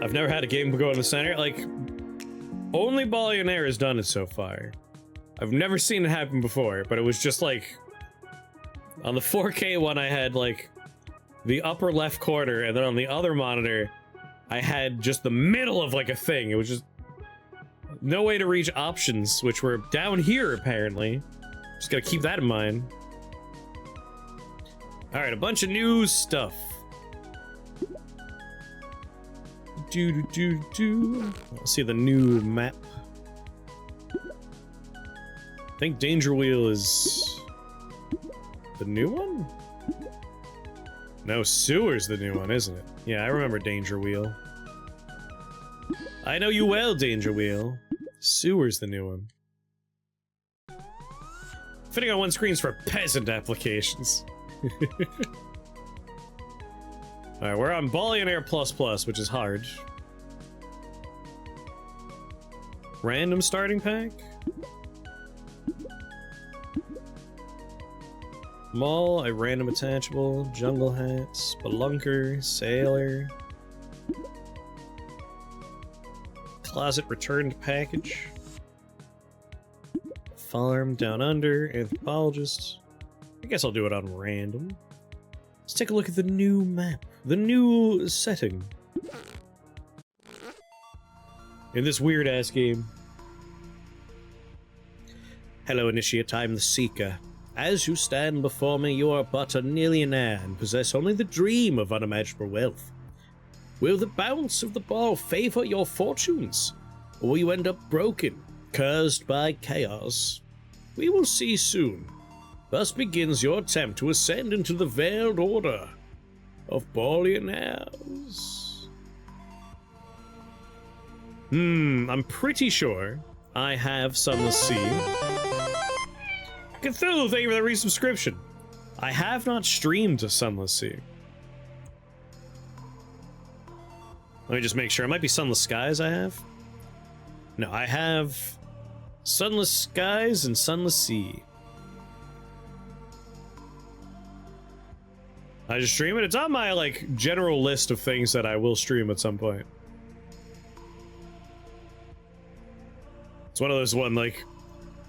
I've never had a game go in the center. Like, only Ballionaire has done it so far. I've never seen it happen before, but it was just like... On the 4K one, I had, like, the upper left corner, and then on the other monitor, I had just the middle of, like, a thing. It was just... no way to reach options, which were down here, apparently. Just gotta keep that in mind. Alright, a bunch of new stuff. Let's see the new map. I think Danger Wheel is... the new one? No, Sewer's the new one, isn't it? Yeah, I remember Danger Wheel. I know you well, Danger Wheel. Sewer's the new one. Fitting on one screens for peasant applications. Alright, we're on Ballionaire++, which is hard. Random starting pack? Mall, a random attachable, jungle hat, spelunker, sailor. Closet returned package. Farm down under, anthropologist. I guess I'll do it on random. Let's take a look at the new map. The new setting. In this weird-ass game. Hello, Initiate, I'm the Seeker. As you stand before me, you are but a millionaire and possess only the dream of unimaginable wealth. Will the bounce of the ball favor your fortunes? Or will you end up broken, cursed by chaos? We will see soon. Thus begins your attempt to ascend into the veiled order of Ballionaires. I'm pretty sure I have Sunless Sea. Cthulhu, thank you for the resubscription. I have not streamed to Sunless Sea. Let me just make sure. It might be Sunless Skies I have. No, I have Sunless Skies and Sunless Sea. I just stream it. It's on my, like, general list of things that I will stream at some point. It's one of those like,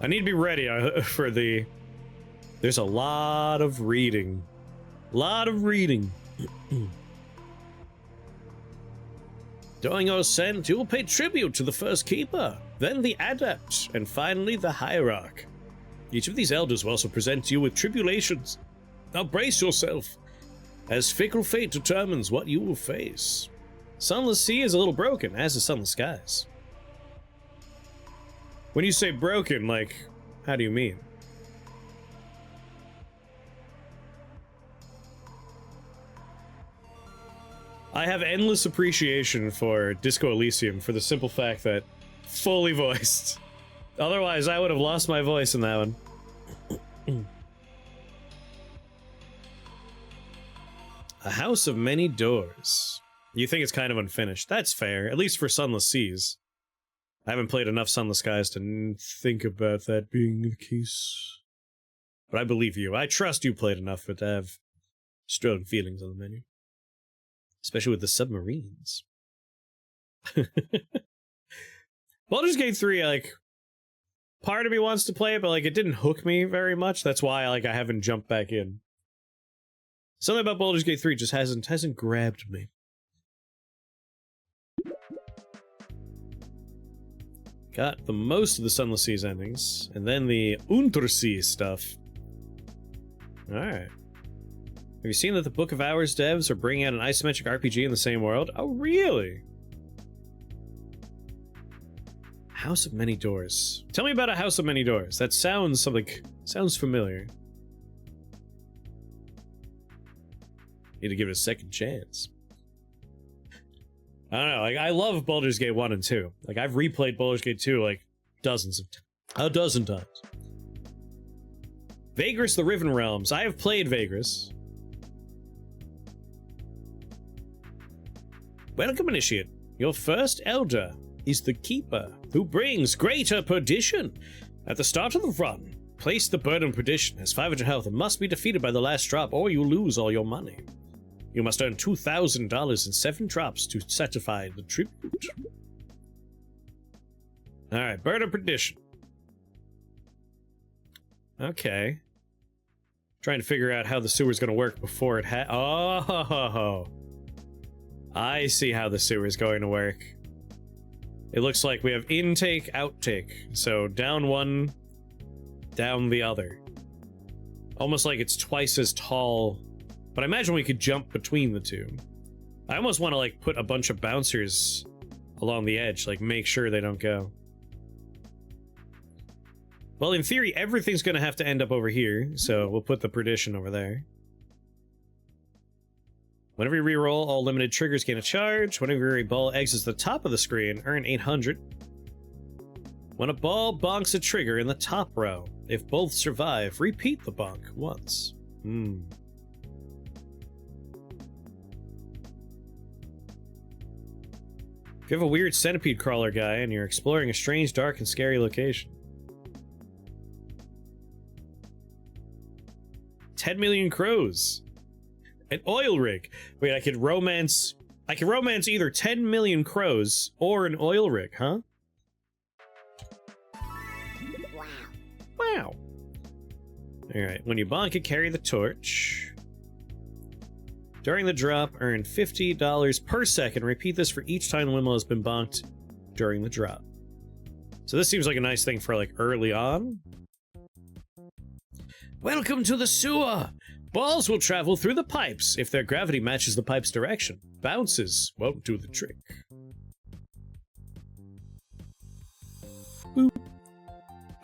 I need to be ready for the... There's a lot of reading. During your ascent, you will pay tribute to the first keeper, then the adept, and finally the hierarch. Each of these elders will also present you with tribulations. Now brace yourself, as fickle fate determines what you will face. Sunless Sea is a little broken, as is Sunless Skies. When you say broken, like, how do you mean? I have endless appreciation for Disco Elysium for the simple fact that fully voiced. Otherwise, I would have lost my voice in that one. A House of Many Doors. You think it's kind of unfinished. That's fair, at least for Sunless Seas. I haven't played enough Sunless Skies to think about that being the case. But I believe you. I trust you played enough for it to have strong feelings on the menu. Especially with the submarines. Baldur's Gate 3, like, part of me wants to play it, but, like, it didn't hook me very much. That's why, like, I haven't jumped back in. Something about Baldur's Gate 3 just hasn't grabbed me. Got the most of the Sunless Seas endings, and then the Untersea stuff. Alright. Have you seen that the Book of Hours devs are bringing out an isometric RPG in the same world? Oh, really? House of Many Doors. Tell me about a House of Many Doors. That sounds familiar. Need to give it a second chance. I don't know, like, I love Baldur's Gate 1 and 2. Like, I've replayed Baldur's Gate 2, like, a dozen times. Vagrus the Riven Realms. I have played Vagrus. Welcome, Initiate. Your first elder is the Keeper, who brings greater perdition. At the start of the run, place the burden of perdition, has 500 health, and must be defeated by the last drop, or you lose all your money. You must earn $2,000 in 7 drops to satisfy the tribute. Alright, Bird of Perdition. Okay. Trying to figure out how the sewer's gonna work before it oh! I see how the sewer's going to work. It looks like we have intake, outtake. So down one, down the other. Almost like it's twice as tall. But I imagine we could jump between the two. I almost want to, like, put a bunch of bouncers along the edge, like, make sure they don't go. Well, in theory, everything's gonna have to end up over here, so we'll put the Perdition over there. Whenever you reroll, all limited triggers gain a charge. Whenever a ball exits the top of the screen, earn 800. When a ball bonks a trigger in the top row, if both survive, repeat the bonk once. If you have a weird centipede crawler guy and you're exploring a strange, dark, and scary location. 10 million crows. An oil rig. Wait, I could romance either 10 million crows or an oil rig, huh? Wow. Alright, when you bonk it, carry the torch. During the drop, earn $50 per second. Repeat this for each time the windmill has been bonked during the drop. So this seems like a nice thing for, like, early on. Welcome to the sewer! Balls will travel through the pipes if their gravity matches the pipe's direction. Bounces won't do the trick. Boop.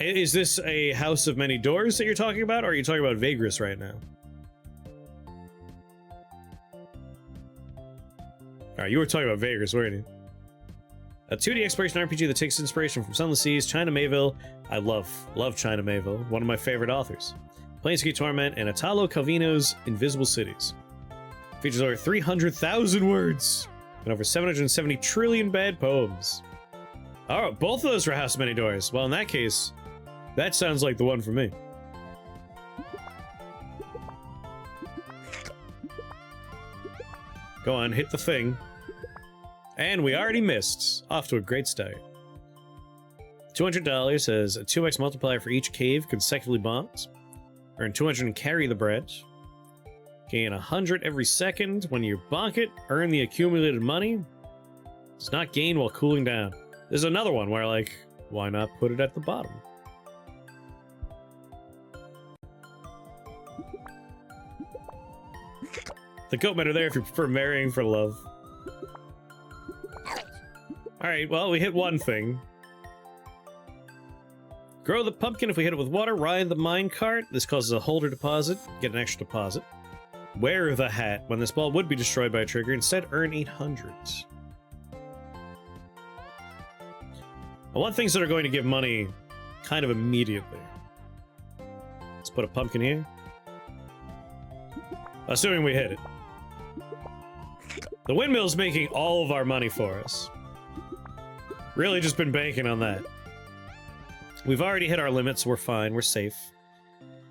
Is this a house of many doors that you're talking about, or are you talking about Vagrus right now? Alright, you were talking about Vagrus, weren't you? A 2D exploration RPG that takes inspiration from Sunless Seas, China Mayville. I love China Mayville, one of my favorite authors. Planescape Torment, and Italo Calvino's Invisible Cities. Features over 300,000 words and over 770 trillion bad poems. Oh, both of those for House of Many Doors. Well, in that case, that sounds like the one for me. Go on, hit the thing. And we already missed. Off to a great start. $200 has a 2x multiplier for each cave consecutively bonked. Earn 200 and carry the bread. Gain 100 every second. When you bonk it, earn the accumulated money. Does not gain while cooling down. There's another one where, like, why not put it at the bottom? The goat men are there if you prefer marrying for love. Alright, well, we hit one thing. Grow the pumpkin if we hit it with water. Ride the minecart. This causes a holder deposit. Get an extra deposit. Wear the hat. When this ball would be destroyed by a trigger, instead earn 800. I want things that are going to give money kind of immediately. Let's put a pumpkin here. Assuming we hit it. The windmill's making all of our money for us. Really just been banking on that. We've already hit our limits, we're fine, we're safe.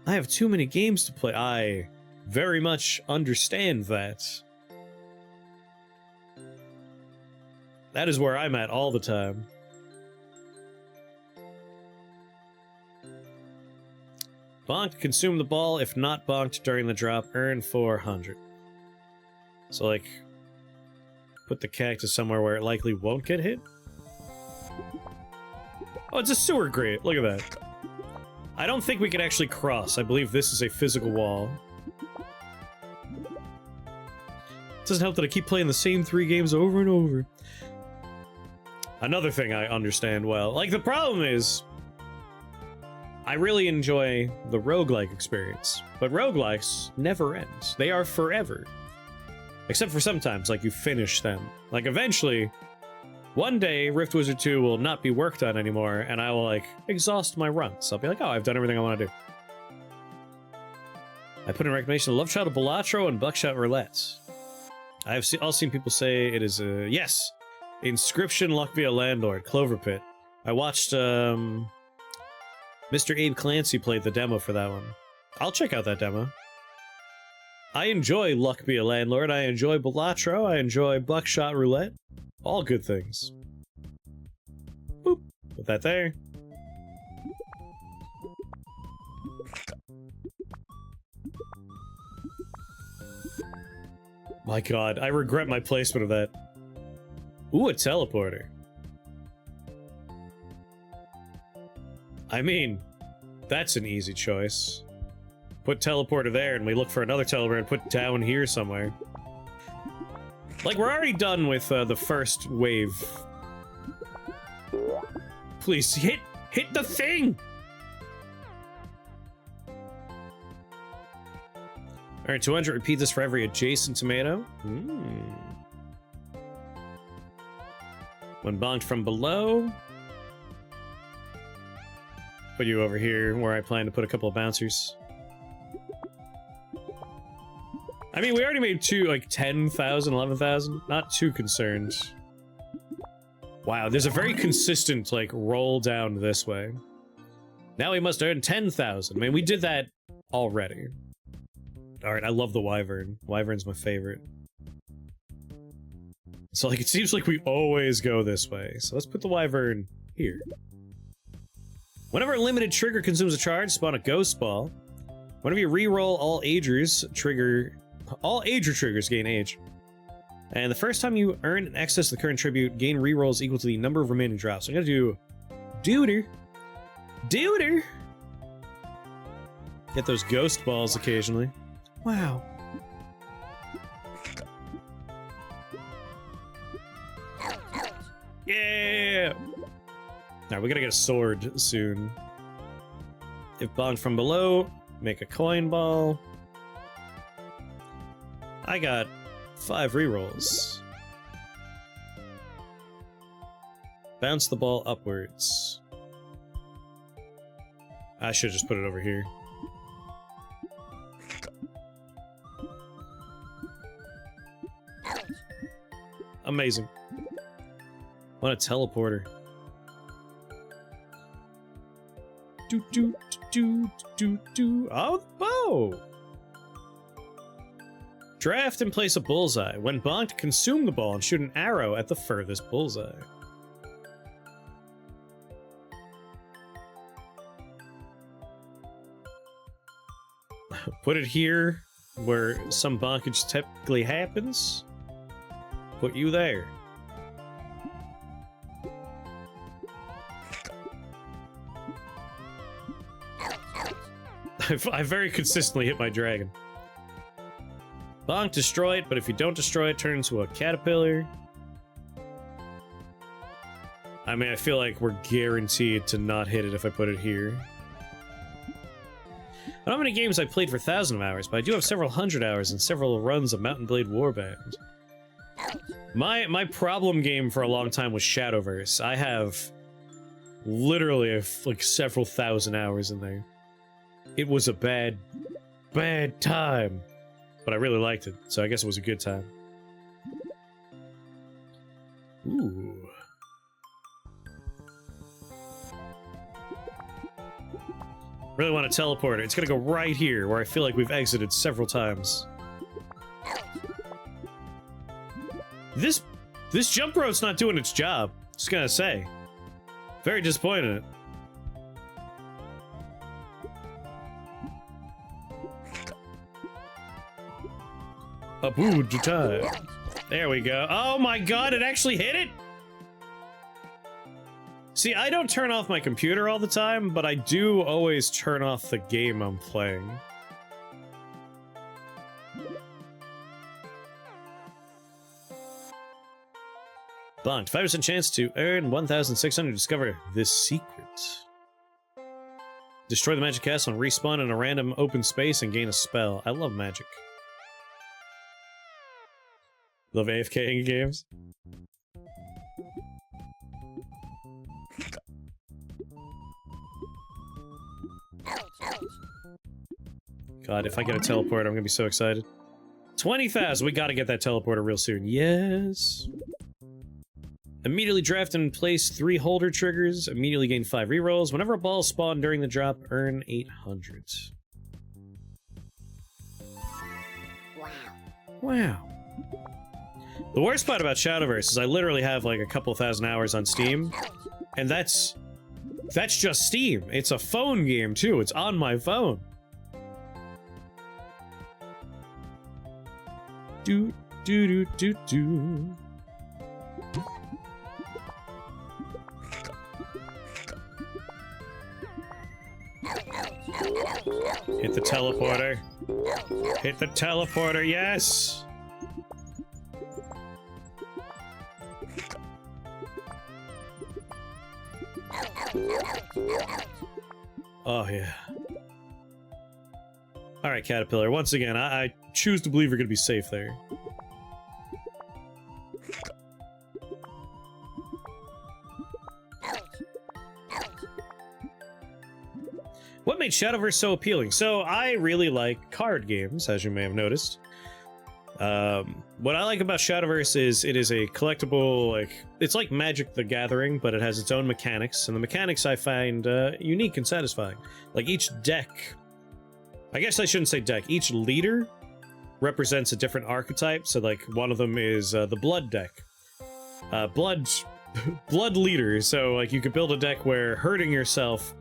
I have too many games to play. I very much understand that. That is where I'm at all the time. Bonked, consume the ball. If not bonked during the drop, earn 400. So, like, put the cactus somewhere where it likely won't get hit. Oh, it's a sewer grate. Look at that. I don't think we can actually cross. I believe this is a physical wall. It doesn't help that I keep playing the same 3 games over and over. Another thing I understand well. Like, the problem is, I really enjoy the roguelike experience, but roguelikes never end. They are forever. Except for sometimes, like, you finish them. Like, eventually, one day, Rift Wizard 2 will not be worked on anymore, and I will, like, exhaust my runs. I'll be like, oh, I've done everything I want to do. I put in recommendation Love Child of Balatro and Buckshot Roulette. I've all seen people say it is a... Yes! Inscription Luck Via Landlord, Clover Pit. I watched, Mr. Abe Clancy played the demo for that one. I'll check out that demo. I enjoy Luck Be a Landlord, I enjoy Balatro, I enjoy Buckshot Roulette. All good things. Boop. Put that there. My god, I regret my placement of that. Ooh, a teleporter. I mean, that's an easy choice. Put teleporter there, and we look for another teleporter and put down here somewhere. Like, we're already done with the first wave. Please, hit the thing! Alright, 200, repeat this for every adjacent tomato. When bonked from below. Put you over here, where I plan to put a couple of bouncers. I mean, we already made two, like, 10,000, 11,000. Not too concerned. Wow, there's a very consistent, like, roll down this way. Now we must earn 10,000. I mean, we did that already. Alright, I love the Wyvern. Wyvern's my favorite. So, like, it seems like we always go this way. So let's put the Wyvern here. Whenever a limited trigger consumes a charge, spawn a Ghost Ball. Whenever you re-roll all Ager triggers gain age. And the first time you earn in excess of the current tribute, gain re-rolls equal to the number of remaining drops. So I'm gonna do... Duder! Get those Ghost Balls occasionally. Wow. Yeah! Alright, we gotta get a sword soon. If bonked from below, make a coin ball. I got 5 rerolls. Bounce the ball upwards. I should just put it over here. Amazing. What a teleporter. Oh, the bow! Draft and place a bullseye. When bonked, consume the ball and shoot an arrow at the furthest bullseye. Put it here, where some bonkage typically happens. Put you there. I very consistently hit my dragon. Bonk, destroy it, but if you don't destroy it, turn into a caterpillar. I mean, I feel like we're guaranteed to not hit it if I put it here. I don't know how many games I played for 1,000 hours, but I do have several hundred hours and several runs of Mountain Blade Warband. My problem game for a long time was Shadowverse. I have literally like several thousand hours in there. It was a bad time. But I really liked it, so I guess it was a good time. Ooh. Really want to teleport it. It's gonna go right here, where I feel like we've exited several times. This jump rope's not doing its job. Just gonna say. Very disappointed in it. There we go. Oh my god, it actually hit it? See, I don't turn off my computer all the time, but I do always turn off the game I'm playing. Bonked. 5% chance to earn 1,600 to discover this secret. Destroy the magic castle and respawn in a random open space and gain a spell. I love magic. Love AFK in games. God, if I get a teleporter, I'm gonna be so excited. 20,000! We gotta get that teleporter real soon. Yes! Immediately draft and place 3 holder triggers. Immediately gain 5 rerolls. Whenever a ball spawned during the drop, earn 800. Wow. The worst part about Shadowverse is I literally have like a couple thousand hours on Steam, and that's just Steam. It's a phone game too. It's on my phone. Do do do do do. Hit the teleporter. Hit the teleporter, yes! Oh, yeah. Alright, Caterpillar. Once again, I choose to believe you're gonna be safe there. What made Shadowverse so appealing? So, I really like card games, as you may have noticed. What I like about Shadowverse is it is a collectible, like, it's like Magic the Gathering, but it has its own mechanics, and the mechanics I find unique and satisfying. Like, each deck, I guess I shouldn't say deck, each leader represents a different archetype, so, like, one of them is the Blood deck. Blood leader, so, like, you could build a deck where hurting yourself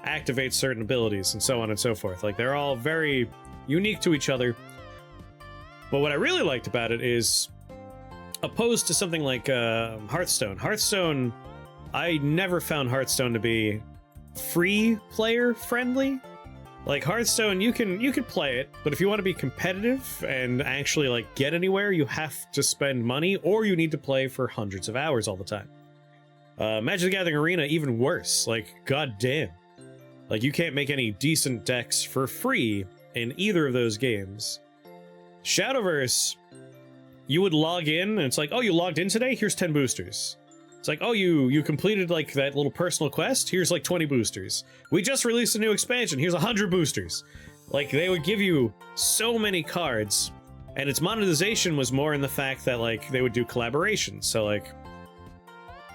activates certain abilities, and so on and so forth. Like, they're all very unique to each other. But what I really liked about it is, opposed to something like Hearthstone, I never found Hearthstone to be free player friendly. Like Hearthstone, you can play it, but if you want to be competitive and actually like get anywhere, you have to spend money, or you need to play for hundreds of hours all the time. Magic the Gathering Arena, even worse. Like, goddamn. Like, you can't make any decent decks for free in either of those games. Shadowverse, you would log in, and it's like, oh, you logged in today? Here's 10 boosters. It's like, oh, you completed, like, that little personal quest? Here's, like, 20 boosters. We just released a new expansion. Here's 100 boosters. Like, they would give you so many cards, and its monetization was more in the fact that, like, they would do collaborations. So, like,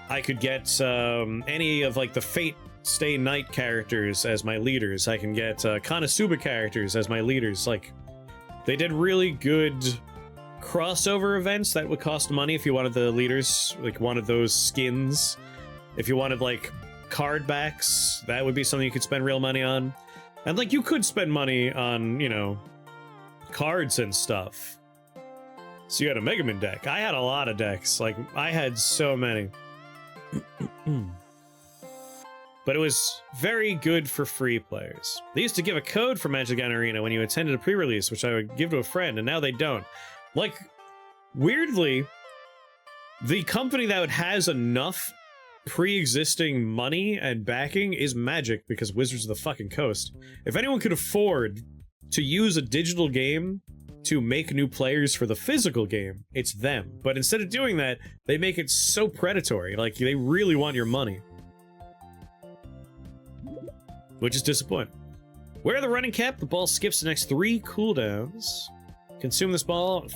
I could get any of, like, the Fate Stay Night characters as my leaders. I can get Konosuba characters as my leaders. Like, they did really good crossover events that would cost money if you wanted the leaders, like, wanted those skins. If you wanted, like, card backs, that would be something you could spend real money on. And, like, you could spend money on, you know, cards and stuff. So you had a Mega Man deck. I had a lot of decks. Like, I had so many. But it was very good for free players. They used to give a code for Magic the Gathering Arena when you attended a pre-release, which I would give to a friend, and now they don't. Like, weirdly, the company that has enough pre-existing money and backing is Magic, because Wizards of the fucking Coast. If anyone could afford to use a digital game to make new players for the physical game, it's them. But instead of doing that, they make it so predatory. Like, they really want your money. Which is disappointing. Wear the running cap. The ball skips the next 3 cooldowns. Consume this ball.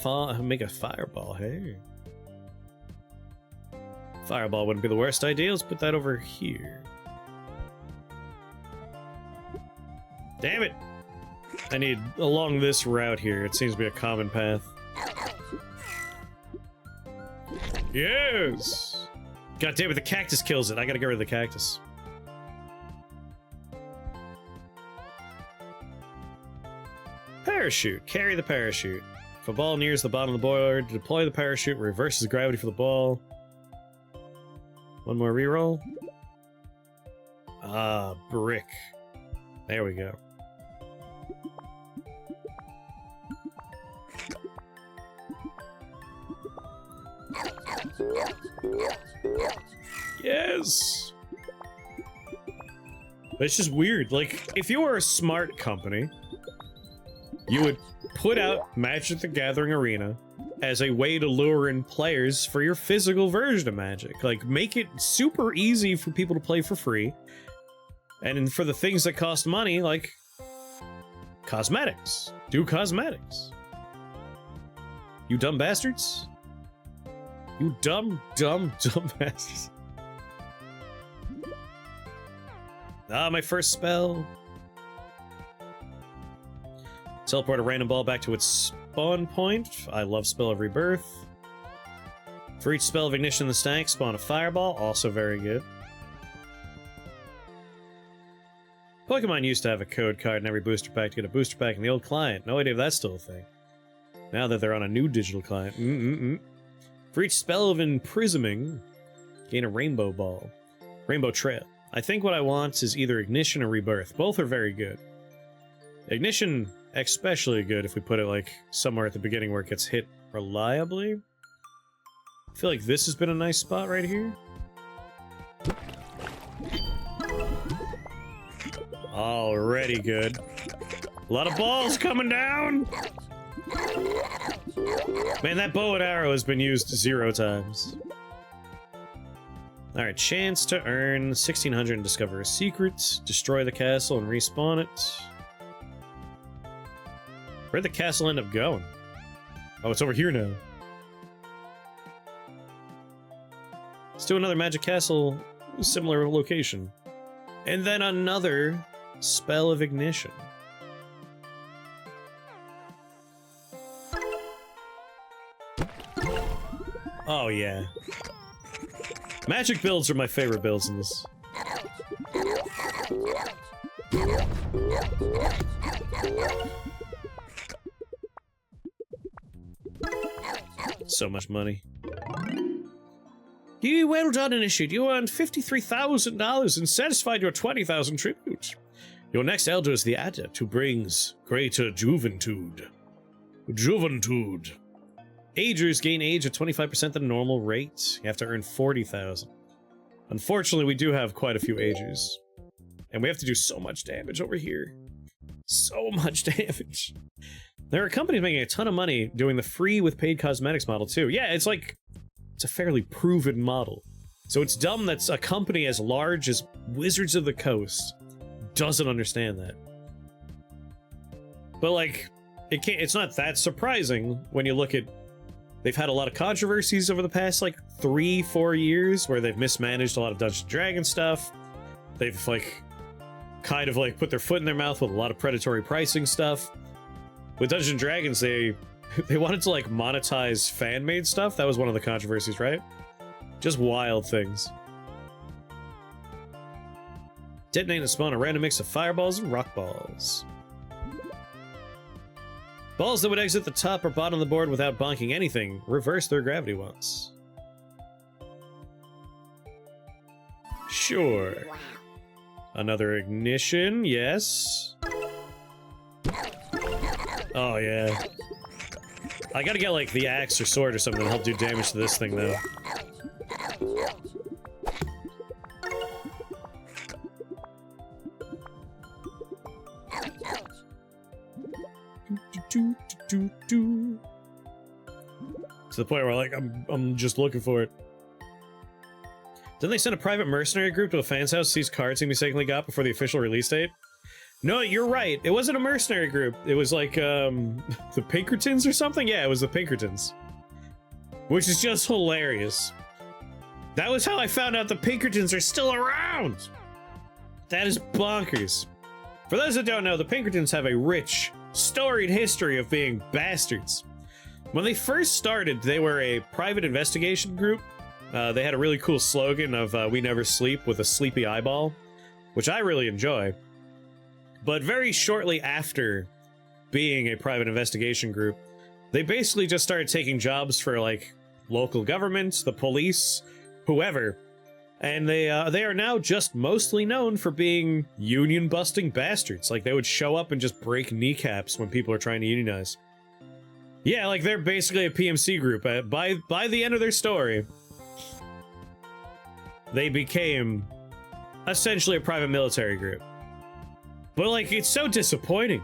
Make a fireball. Hey. Fireball wouldn't be the worst idea. Let's put that over here. Damn it. I need along this route here. It seems to be a common path. Yes! God damn it, the cactus kills it. I gotta get rid of the cactus. Parachute. Carry the parachute. If a ball nears the bottom of the board, deploy the parachute, reverses gravity for the ball. One more reroll. Ah, brick. There we go. Yes! But it's just weird. Like, if you were a smart company, you would put out Magic the Gathering Arena as a way to lure in players for your physical version of Magic. Like, make it super easy for people to play for free. And for the things that cost money, like cosmetics. Do cosmetics. You dumb bastards. You dumb bastards. Ah, my first spell. Teleport a random ball back to its spawn point. I love Spell of Rebirth. For each spell of ignition in the stack, spawn a fireball. Also very good. Pokemon used to have a code card in every booster pack to get a booster pack in the old client. No idea if that's still a thing. Now that they're on a new digital client. For each spell of imprisoming, gain a rainbow ball. Rainbow Trail. I think what I want is either Ignition or Rebirth. Both are very good. Ignition, especially good if we put it like somewhere at the beginning where it gets hit reliably. I feel like this has been a nice spot right here. Already good. A lot of balls coming down! Man, that bow and arrow has been used 0 times. Alright, chance to earn 1600 and discover a secret. Destroy the castle and respawn it. Where'd the castle end up going? Oh, it's over here now. Let's do another magic castle, similar location. And then another spell of ignition. Oh yeah. Magic builds are my favorite builds in this. So much money. You well done, Initiate. You earned $53,000 and satisfied your 20,000 tribute. Your next elder is the Adept who brings greater juventude. Juventude. Agers gain age at 25% at the normal rate. You have to earn 40,000. Unfortunately, we do have quite a few Agers. And we have to do so much damage over here. So much damage. There are companies making a ton of money doing the free with paid cosmetics model too. Yeah, it's like, it's a fairly proven model. So it's dumb that a company as large as Wizards of the Coast doesn't understand that. But like, it's not that surprising when you look at, they've had a lot of controversies over the past like 3-4 years where they've mismanaged a lot of Dungeons & Dragons stuff. They've like, kind of like put their foot in their mouth with a lot of predatory pricing stuff. With Dungeons & Dragons, they wanted to like monetize fan-made stuff. That was one of the controversies, right? Just wild things. Detonate and spawn a random mix of fireballs and rock balls. Balls that would exit the top or bottom of the board without bonking anything reverse their gravity once. Sure. Another ignition, yes. Oh yeah. I gotta get like the axe or sword or something to help do damage to this thing though. To the point where like I'm just looking for it. Didn't they send a private mercenary group to a fan's house to seize cards he mistakenly got before the official release date? No, you're right. It wasn't a mercenary group. It was like the Pinkertons or something? Yeah, it was the Pinkertons. Which is just hilarious. That was how I found out the Pinkertons are still around! That is bonkers. For those that don't know, the Pinkertons have a rich, storied history of being bastards. When they first started, they were a private investigation group. They had a really cool slogan of "We never sleep" with a sleepy eyeball, which I really enjoy. But very shortly after being a private investigation group, they basically just started taking jobs for like local governments, the police, whoever. And they are now just mostly known for being union-busting bastards. Like, they would show up and just break kneecaps when people are trying to unionize. Yeah, like, they're basically a PMC group. By the end of their story, they became essentially a private military group. But, like, it's so disappointing.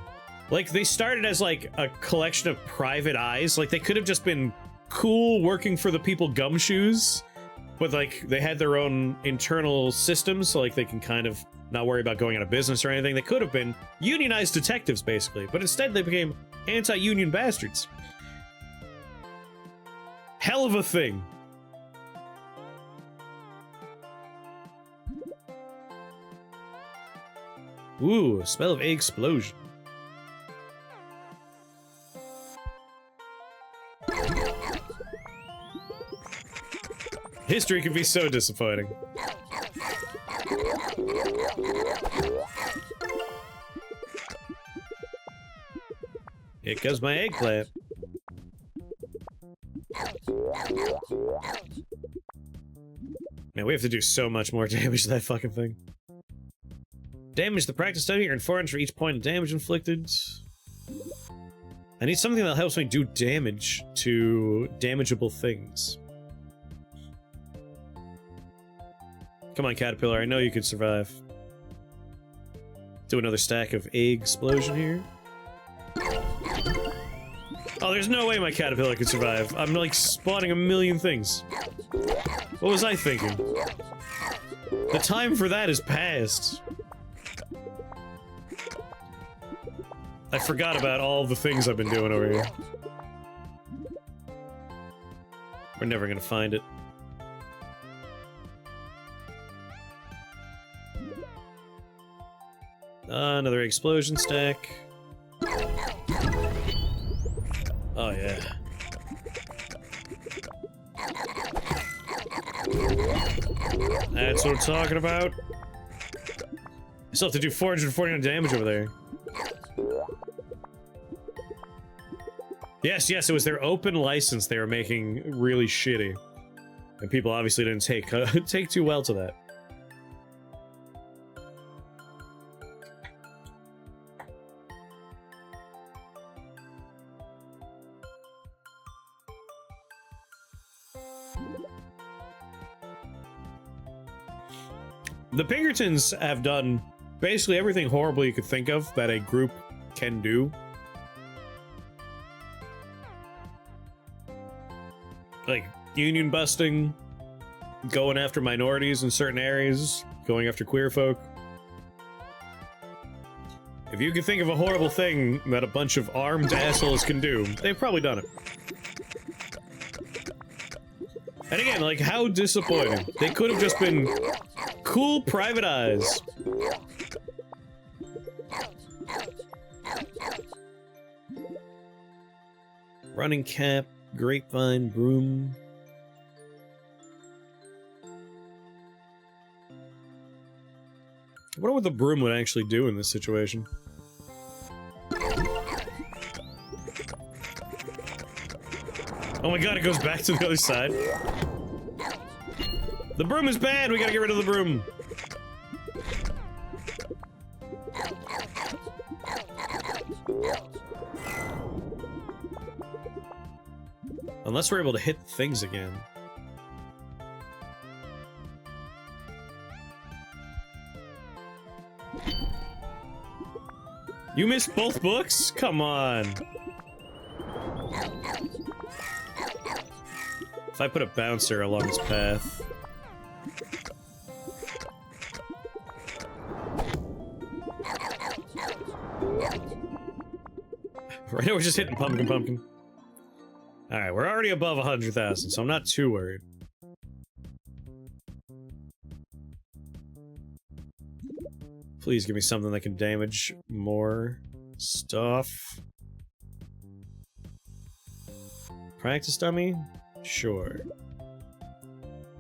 Like, they started as, like, a collection of private eyes. Like, they could have just been cool working for the people gumshoes. But, like, they had their own internal systems, so, like, they can kind of not worry about going out of business or anything. They could have been unionized detectives, basically. But instead, they became anti-union bastards. Hell of a thing. Ooh, a spell of explosion. History can be so disappointing. Here goes my eggplant. Man, we have to do so much more damage to that fucking thing. Damage the practice dummy, earn 400 for each point of damage inflicted. I need something that helps me do damage to damageable things. Come on, Caterpillar, I know you could survive. Do another stack of egg explosion here. Oh, there's no way my Caterpillar could survive. I'm like spawning a million things. What was I thinking? The time for that is past. I forgot about all the things I've been doing over here. We're never gonna find it. Another explosion stack. Oh yeah. That's what I'm talking about. I still have to do 449 damage over there. Yes, yes, it was their open license they were making really shitty. And people obviously didn't take too well to that. The Pinkertons have done basically everything horrible you could think of that a group can do. Like, union busting, going after minorities in certain areas, going after queer folk. If you can think of a horrible thing that a bunch of armed assholes can do, they've probably done it. And again, like, how disappointing. They could have just been cool private eyes. Running cap, grapevine, broom. I wonder what the broom would actually do in this situation. Oh my god, it goes back to the other side. The broom is bad! We gotta get rid of the broom! Unless we're able to hit things again. You missed both books? Come on! If I put a bouncer along this path... Right now we're just hitting pumpkin. Alright, we're already above 100,000, so I'm not too worried. Please give me something that can damage more stuff. Practice dummy? Sure.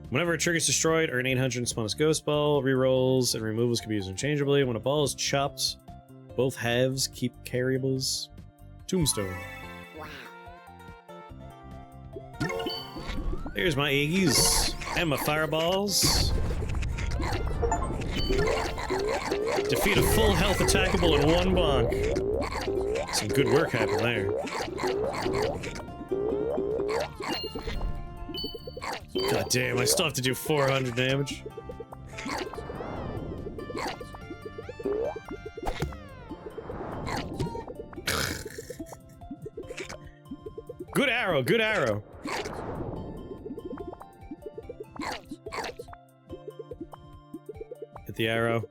Whenever a trigger is destroyed, earn 800 and spawn as ghost ball. Rerolls and removals can be used interchangeably. When a ball is chopped, both halves keep carryables. Tombstone. Wow. There's my Iggies. And my fireballs. Defeat a full health attackable in one bonk. Some good work happened there. God damn, I still have to do 400 damage. Good arrow, good arrow. Hit the arrow.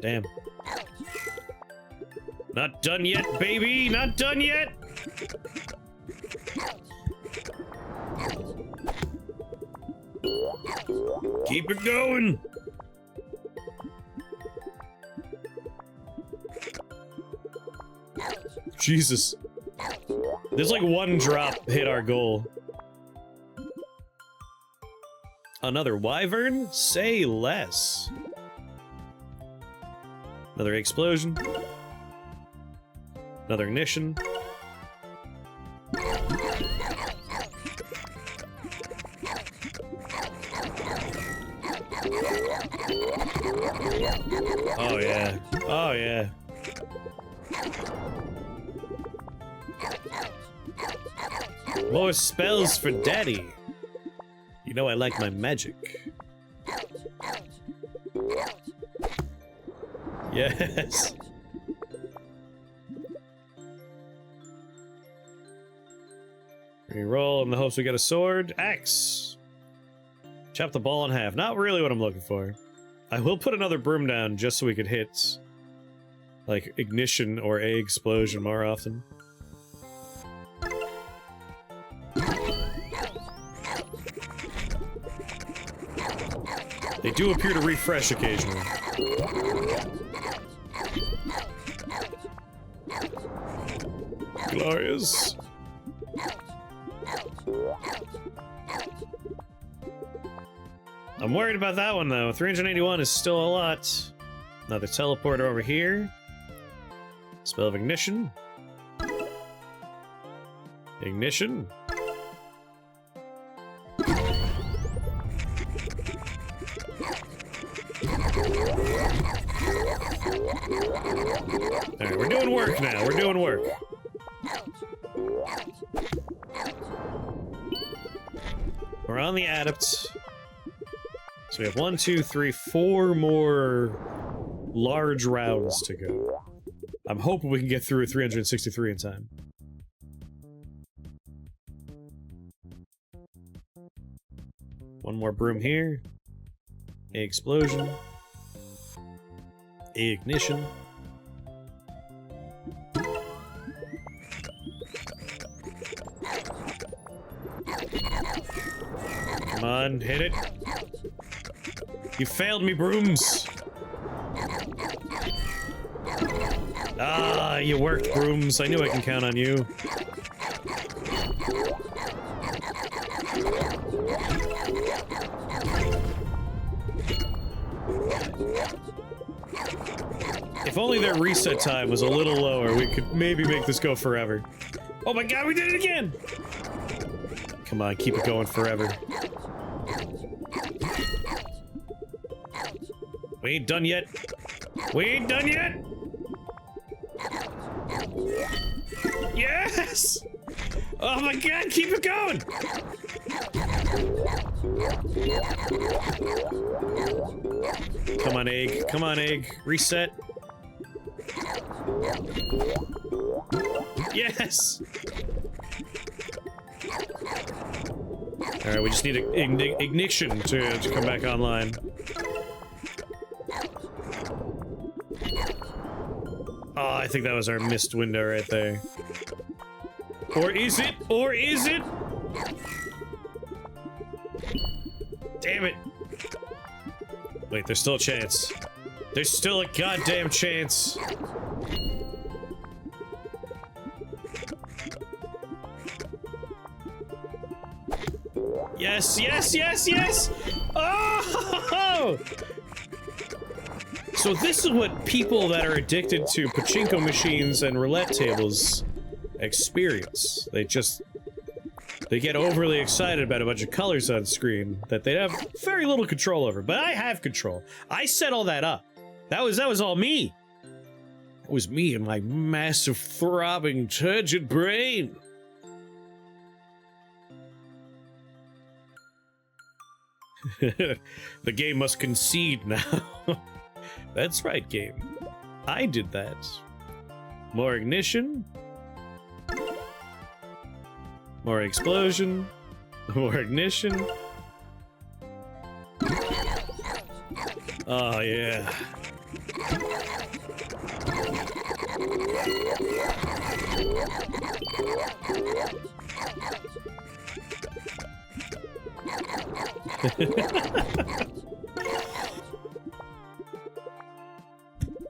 Damn. Not done yet, baby! Not done yet! Keep it going! Jesus. There's like one drop hit our goal. Another wyvern? Say less. Another explosion. Another ignition. Oh yeah. Oh yeah. More spells for daddy. You know I like my magic. Yes. Reroll in the hopes we get a sword. Axe. Chop the ball in half. Not really what I'm looking for. I will put another broom down just so we could hit like ignition or a explosion more often. They do appear to refresh occasionally. Glorious. I'm worried about that one though. 381 is still a lot. Another teleporter over here. Spell of ignition. Ignition. Alright, we're doing work now. We're doing work. We're on the adepts. So we have 1, 2, 3, 4 more large rounds to go. I'm hoping we can get through 363 in time. One more broom here. A explosion. A ignition. Come on, hit it. You failed me, brooms. Ah, you worked, brooms. I knew I can count on you. If only their reset time was a little lower, we could maybe make this go forever. Oh my god, we did it again! Come on, keep it going forever. We ain't done yet. We ain't done yet! Yes! Oh my god, keep it going! Come on, egg. Come on, egg. Reset. Yes! Alright, we just need ignition to come back online. Oh, I think that was our missed window right there. Or is it? Or is it? Damn it. Wait, there's still a chance. There's still a goddamn chance. Yes, yes, yes, yes! Oh! So this is what people that are addicted to pachinko machines and roulette tables experience. They get overly excited about a bunch of colors on screen that they have very little control over. But I have control. I set all that up. That was all me. It was me and my massive, throbbing, turgid brain. The game must concede now. That's right, game. I did that. More ignition. More explosion. More ignition. Oh, yeah.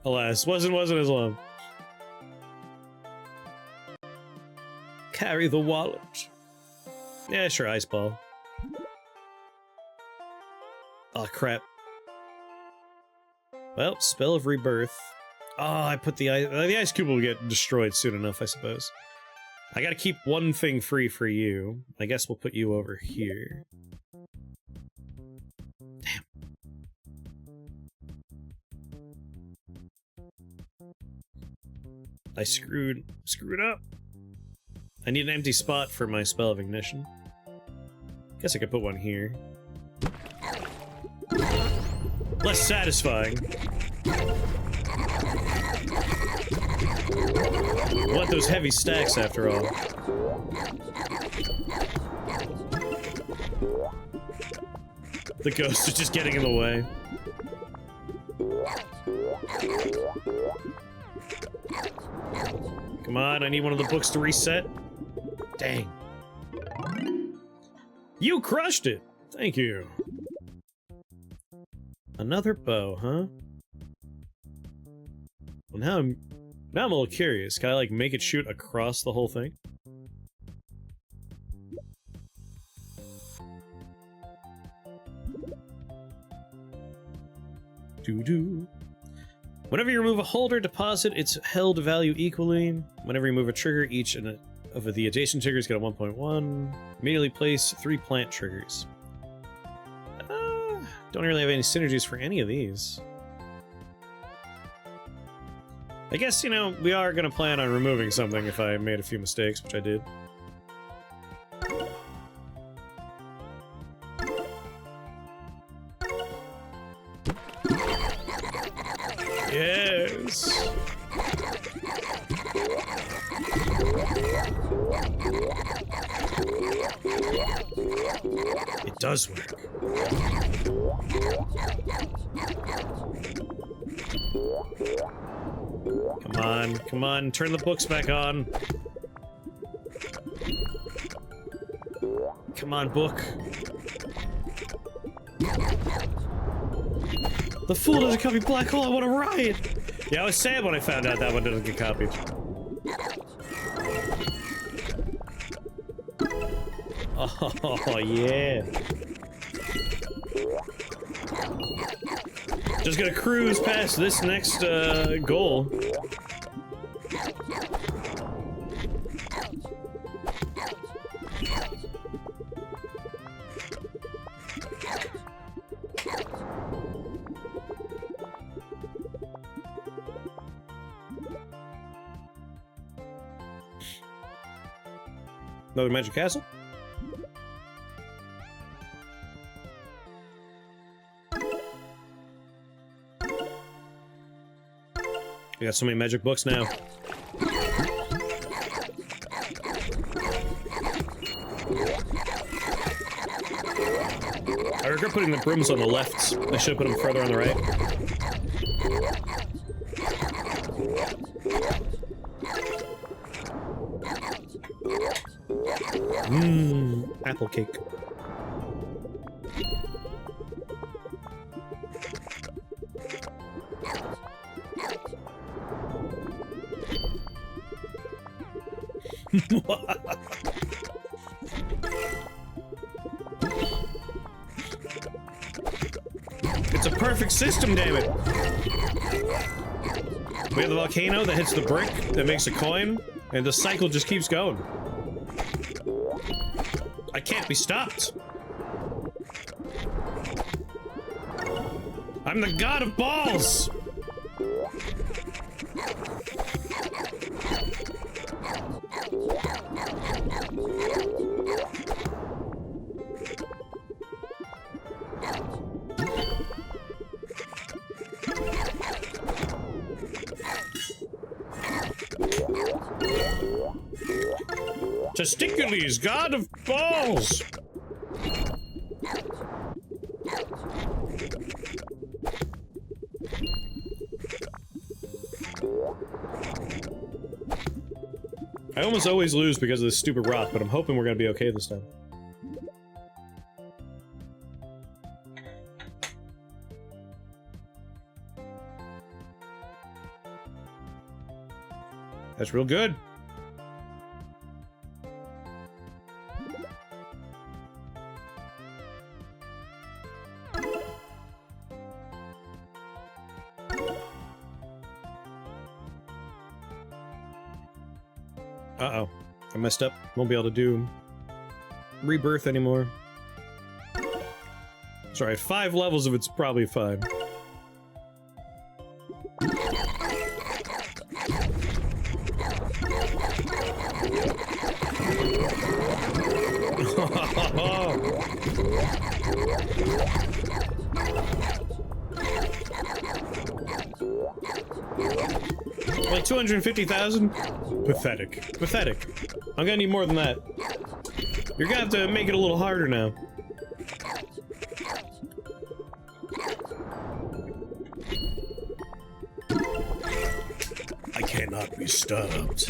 Alas, wasn't as long. Carry the wallet. Yeah, sure, ice ball. Oh, crap. Well, Spell of Rebirth. Oh, I put the ice cube will get destroyed soon enough, I suppose. I gotta keep one thing free for you. I guess we'll put you over here. Damn. I screwed up. I need an empty spot for my Spell of Ignition. Guess I could put one here. Less satisfying. I want those heavy stacks after all. The ghost is just getting in the way. Come on, I need one of the books to reset. Dang. You crushed it! Thank you. Another bow, huh? Well, now I'm a little curious. Can I, like, make it shoot across the whole thing? Doo-doo. Whenever you remove a holder deposit, its held value equally. Whenever you move a trigger, each of the adjacent triggers get a 1.1. Immediately place 3 plant triggers. Don't really have any synergies for any of these. I guess, you know, we are gonna plan on removing something if I made a few mistakes, which I did. Yes! It does work. Come on, turn the books back on. Come on, book. The fool doesn't copy Black Hole, I want to riot! Yeah, I was sad when I found out that one didn't get copied. Oh, yeah. Just gonna cruise past this next, goal. Another magic castle? We got so many magic books now. I regret putting the brooms on the left. I should have put them further on the right. Mmm, apple cake. It's a perfect system, damn it! We have the volcano that hits the brick, that makes a coin, and the cycle just keeps going. I can't be stopped! I'm the god of balls! Testicules, god of balls! I almost always lose because of this stupid rock, but I'm hoping we're gonna be okay this time. That's real good. Uh-oh. I messed up. Won't be able to do rebirth anymore. Sorry, 5 levels of it's probably fine. Like 250,000? Pathetic. Pathetic. I'm gonna need more than that. You're gonna have to make it a little harder now. I cannot be stopped.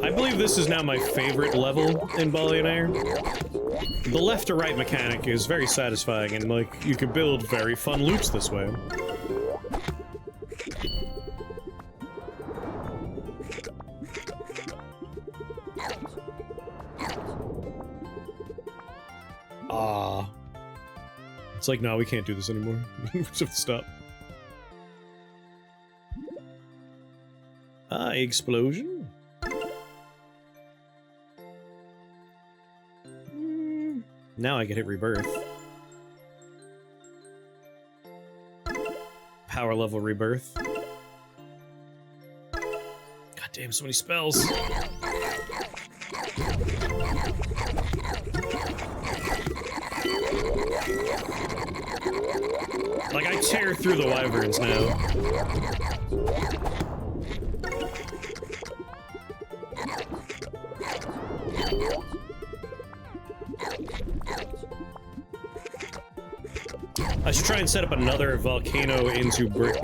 I believe this is now my favorite level in Ballionaire. The left to right mechanic is very satisfying, and like, you can build very fun loops this way. Ah. It's like, no, we can't do this anymore. We just have to stop. Ah, explosion? Now I get hit rebirth. Power level rebirth. God damn, so many spells. Like, I tear through the wyverns now. I should try and set up another volcano into brick.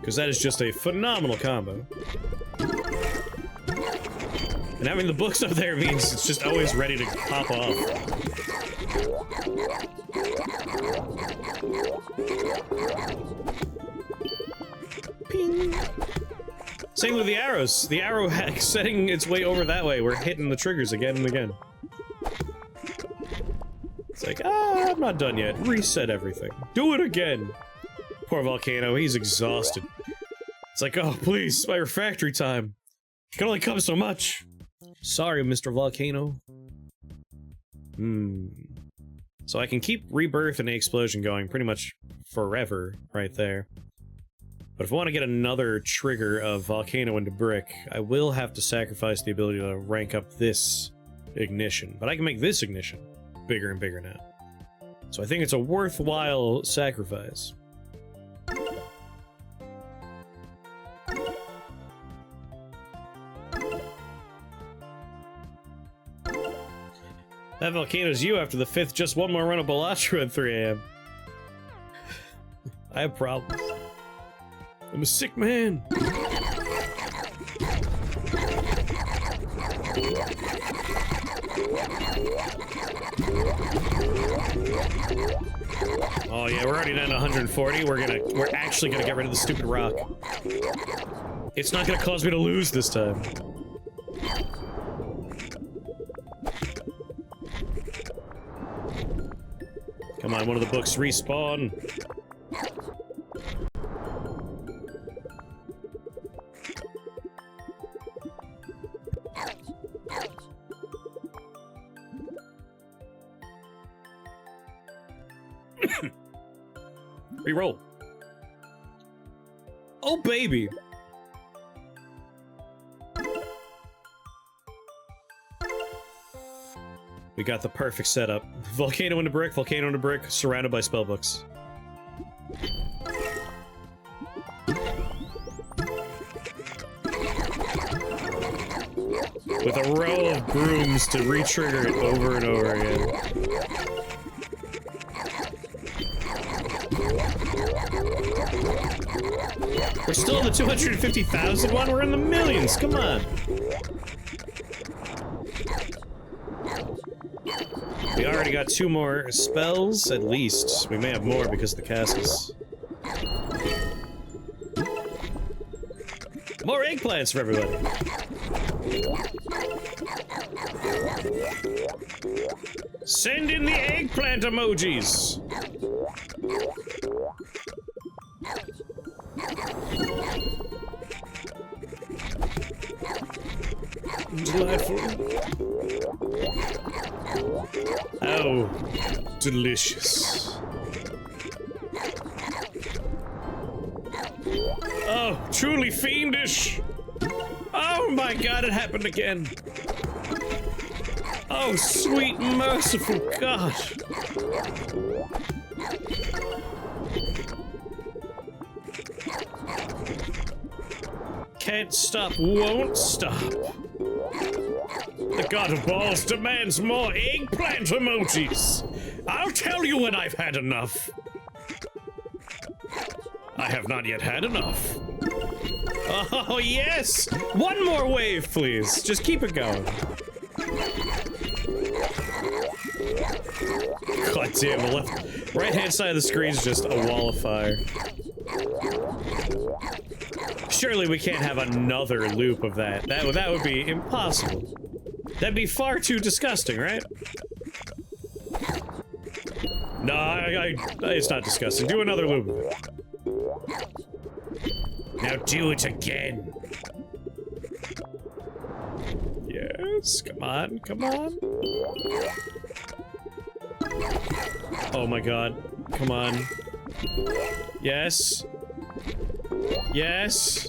Because that is just a phenomenal combo. And having the books up there means it's just always ready to pop off. Ping. Same with the arrows. The arrow setting its way over that way. We're hitting the triggers again and again. It's like, ah, I'm not done yet. Reset everything. Do it again. Poor Volcano, he's exhausted. It's like, oh, please, my refractory time. It can only come so much. Sorry, Mr. Volcano. So I can keep Rebirth and Explosion going pretty much forever right there. But if I want to get another trigger of Volcano into Brick, I will have to sacrifice the ability to rank up this Ignition. But I can make this Ignition bigger and bigger now. So I think it's a worthwhile sacrifice. That Volcano's you after the 5th, just one more run of Bellatra at 3 AM. I have problems. I'm a sick man. Oh yeah, we're already down to 140. We're actually gonna get rid of the stupid rock. It's not gonna cause me to lose this time. Come on, one of the books respawn. Reroll. Oh, baby. We got the perfect setup. Volcano into brick, surrounded by spellbooks. With a row of brooms to re-trigger it over and over again. We're still in the 250,000 one? We're in the millions, come on! We already got 2 more spells, at least. We may have more because of the castles. More eggplants for everybody! Send in the eggplant emojis! Delightful. Oh, delicious. Oh, truly fiendish. Oh my god, it happened again. Oh, sweet, merciful God. Can't stop, won't stop. The god of balls demands more eggplant emojis. I'll tell you when I've had enough. I have not yet had enough. Oh, yes! One more wave, please. Just keep it going. God damn, the left, right-hand side of the screen is just a wall of fire. Surely we can't have another loop of that. That would be impossible. That'd be far too disgusting, right? No, it's not disgusting. Do another loop. Now do it again. Yes, come on, come on. Oh my god, come on. Yes. Yes.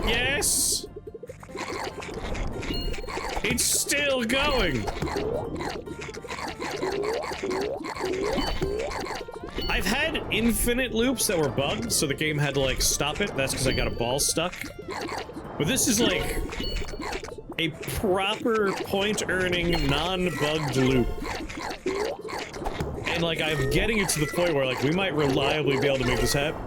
Yes. It's still going. I've had infinite loops that were bugged, so the game had to, like, stop it. That's because I got a ball stuck. But this is, like, a proper point-earning, non-bugged loop. And, like, I'm getting it to the point where, like, we might reliably be able to make this happen.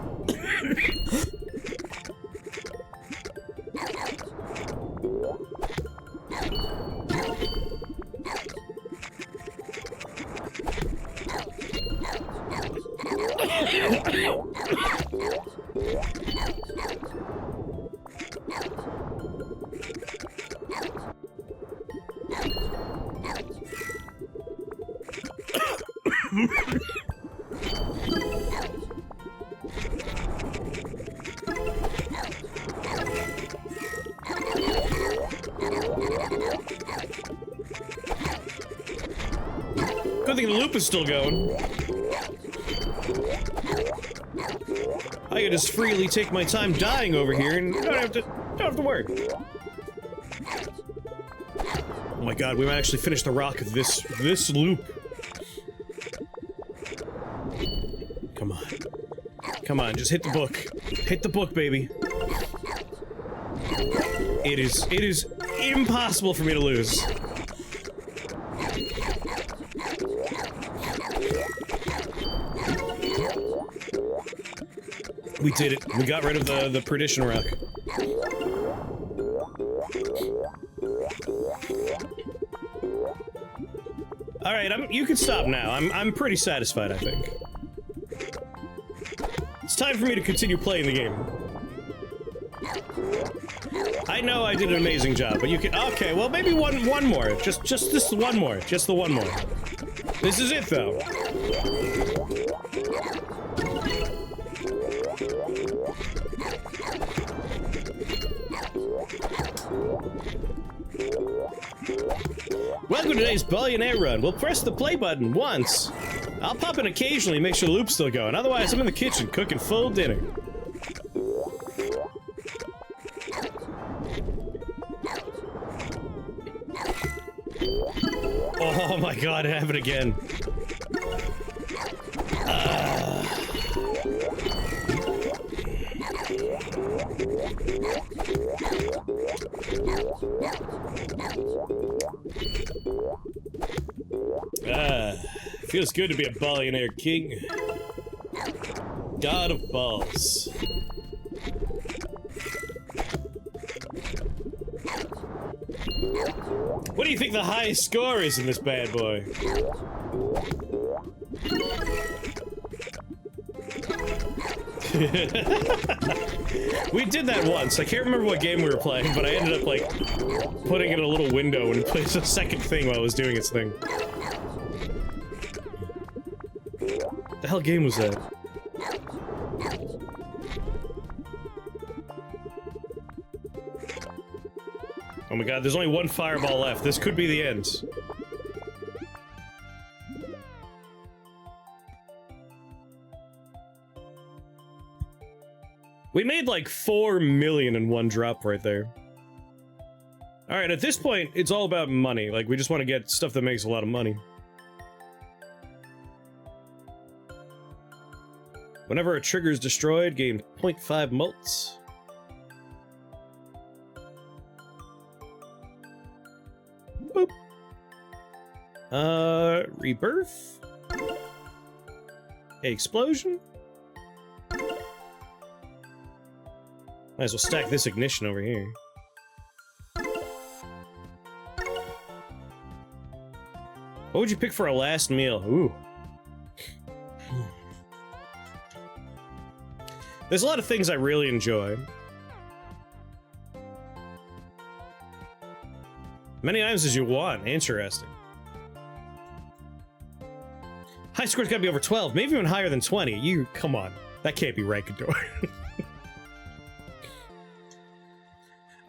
Good thing the loop is still going. I can just freely take my time dying over here and don't have to worry. Oh my god, we might actually finish the rock of this loop. Come on. Come on, just hit the book. Hit the book, baby. It is impossible for me to lose. We did it. We got rid of the perdition rock. All right, you can stop now. I'm pretty satisfied, I think. It's time for me to continue playing the game. I know I did an amazing job, but you can. Okay, well maybe one more. Just this one more. Just the one more. This is it, though. Welcome to today's Ballionaire run. We'll press the play button once. I'll pop in occasionally and make sure the loop's still going. Otherwise, I'm in the kitchen cooking full dinner. Oh my god, it happened again. Feels good to be a Ballionaire king. God of balls. What do you think the highest score is in this bad boy? We did that once. I can't remember what game we were playing, but I ended up, like, putting it in a little window and it plays a second thing while it was doing its thing. What the hell game was that? Oh my god, there's only one fireball left. This could be the end. We made like 4 million in one drop right there. Alright, at this point, it's all about money. Like, we just want to get stuff that makes a lot of money. Whenever a trigger is destroyed, gain 0.5 mults. Boop. Rebirth? Explosion? Might as well stack this ignition over here. What would you pick for a last meal? Ooh. There's a lot of things I really enjoy. Many items as you want. Interesting. High score's gotta be over 12, maybe even higher than 20. You, come on. That can't be right, Cador.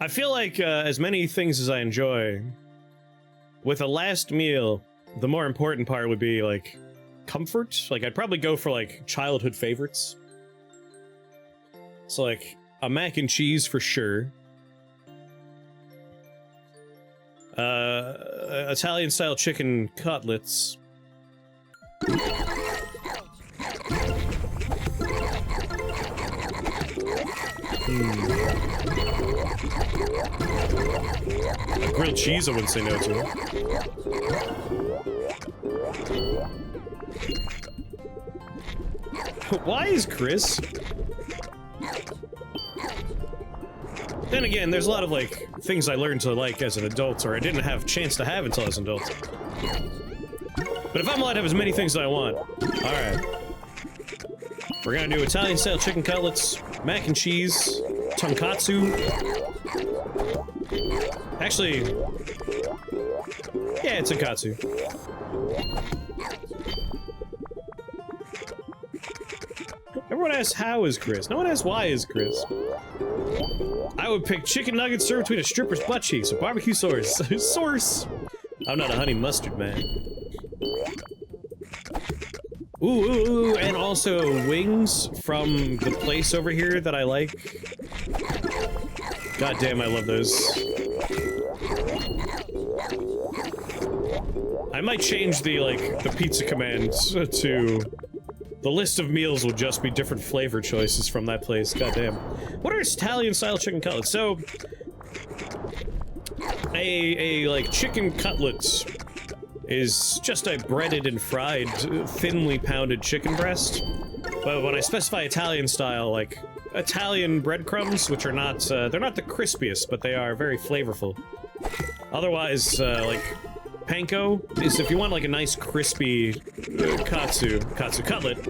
I feel like, as many things as I enjoy, with a last meal, the more important part would be, like, comfort. Like, I'd probably go for, like, childhood favorites. So, like, a mac and cheese for sure. Italian-style chicken cutlets. Grilled cheese, I wouldn't say no to. Why is Chris? Then again, there's a lot of, like, things I learned to like as an adult, or I didn't have a chance to have until I was an adult. But if I'm allowed to have as many things as I want, alright. We're gonna do Italian-style chicken cutlets, mac and cheese, tonkatsu. Actually, yeah, it's tonkatsu. Everyone asks how is Chris. No one asks why is Chris. I would pick chicken nuggets served between a stripper's butt cheeks, a barbecue sauce. Source. I'm not a honey mustard man. Ooh, and also wings from the place over here that I like. God damn, I love those. I might change the, like, the pizza command to... The list of meals will just be different flavor choices from that place. God damn. What are Italian-style chicken cutlets? So... like, chicken cutlets is just a breaded and fried, thinly pounded chicken breast. But when I specify Italian style, like, Italian breadcrumbs, which are not, they're not the crispiest, but they are very flavorful. Otherwise, like, panko is if you want, like, a nice crispy katsu cutlet,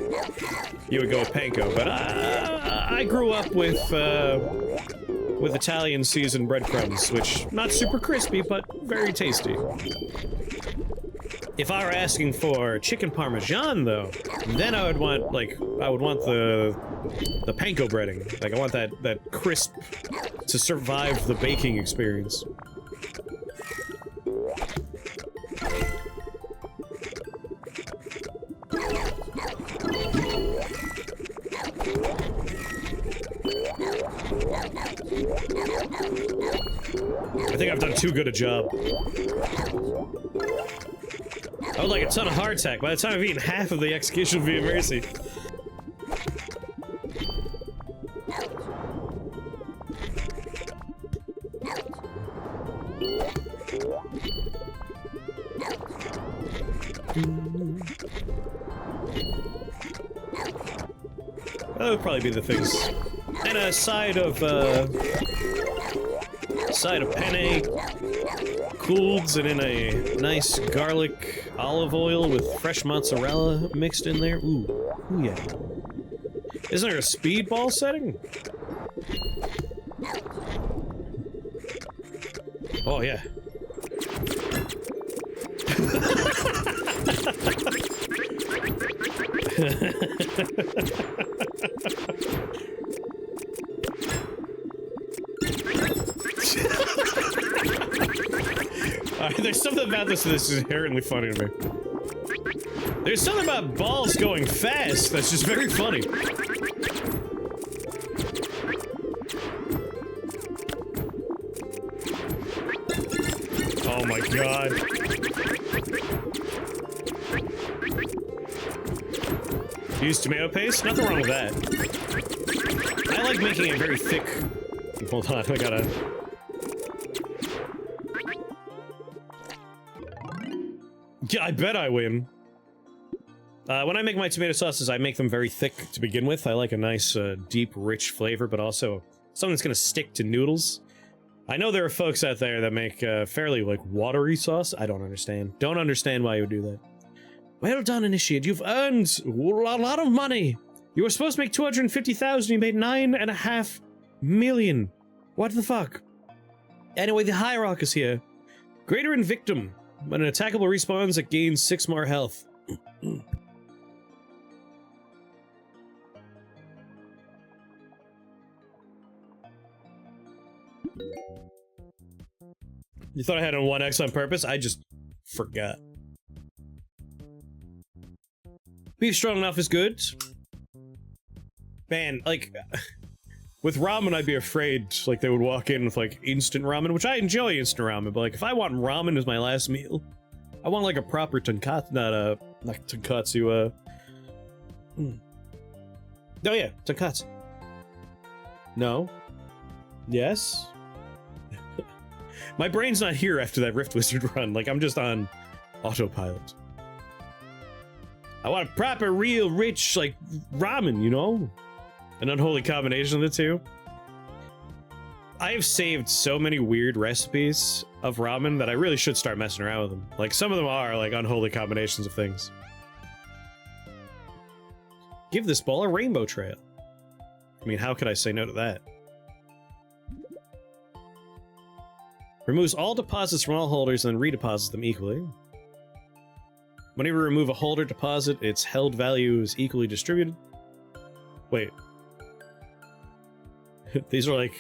you would go with panko. But I grew up with Italian seasoned breadcrumbs, which, not super crispy, but very tasty. If I were asking for chicken parmesan, though, then I would want, like, the panko breading. Like, I want that crisp to survive the baking experience. I think I've done too good a job. I would like a ton of hardtack. By the time I've eaten half of the execution via mercy. That would probably be the things. And a side of penne, cooled and in a nice garlic olive oil with fresh mozzarella mixed in there. Ooh, ooh yeah. Isn't there a speedball setting? Oh yeah. There's something about this that's inherently funny to me. There's something about balls going fast that's just very funny. Oh my god. Use tomato paste? Nothing wrong with that. I like making it very thick. Hold on, I gotta... Yeah, I bet I win. When I make my tomato sauces, I make them very thick to begin with. I like a nice, deep, rich flavor, but also something that's gonna stick to noodles. I know there are folks out there that make, fairly, like, watery sauce. I don't understand. Don't understand why you would do that. Well done, Initiate. You've earned a lot of money. You were supposed to make 250,000. You made 9.5 million. What the fuck? Anyway, the Hierarch is here. Greater in Victim. When an attackable respawns, it gains 6 more health. You thought I had a 1x on purpose? I just forgot. Beef strong enough is good. Man, like, with ramen I'd be afraid, like, they would walk in with, like, instant ramen, which I enjoy instant ramen, but, like, if I want ramen as my last meal, I want, like, a proper tonkatsu, not tonkatsu, Oh yeah, tonkatsu. No. Yes. My brain's not here after that Rift Wizard run, like, I'm just on autopilot. I want a proper, real, rich, like, ramen, you know? An unholy combination of the two. I have saved so many weird recipes of ramen that I really should start messing around with them. Like, some of them are, like, unholy combinations of things. Give this ball a rainbow trail. I mean, how could I say no to that? Removes all deposits from all holders and then redeposits them equally. Whenever you remove a holder deposit, its held value is equally distributed. Wait. These are like...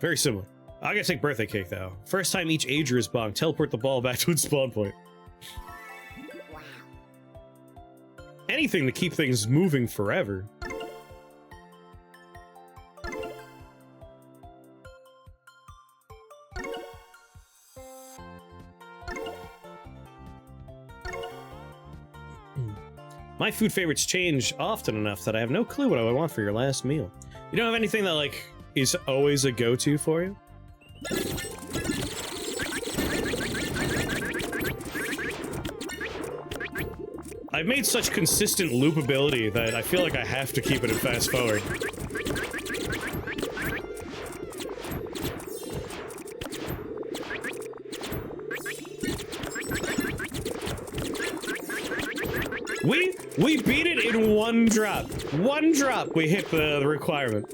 very similar. I gotta take birthday cake though. First time each ager is bonked, teleport the ball back to its spawn point. Wow. Anything to keep things moving forever. My food favorites change often enough that I have no clue what I would want for your last meal. You don't have anything that, like, is always a go-to for you? I've made such consistent loopability that I feel like I have to keep it in fast forward. We beat it in one drop. One drop we hit the requirement.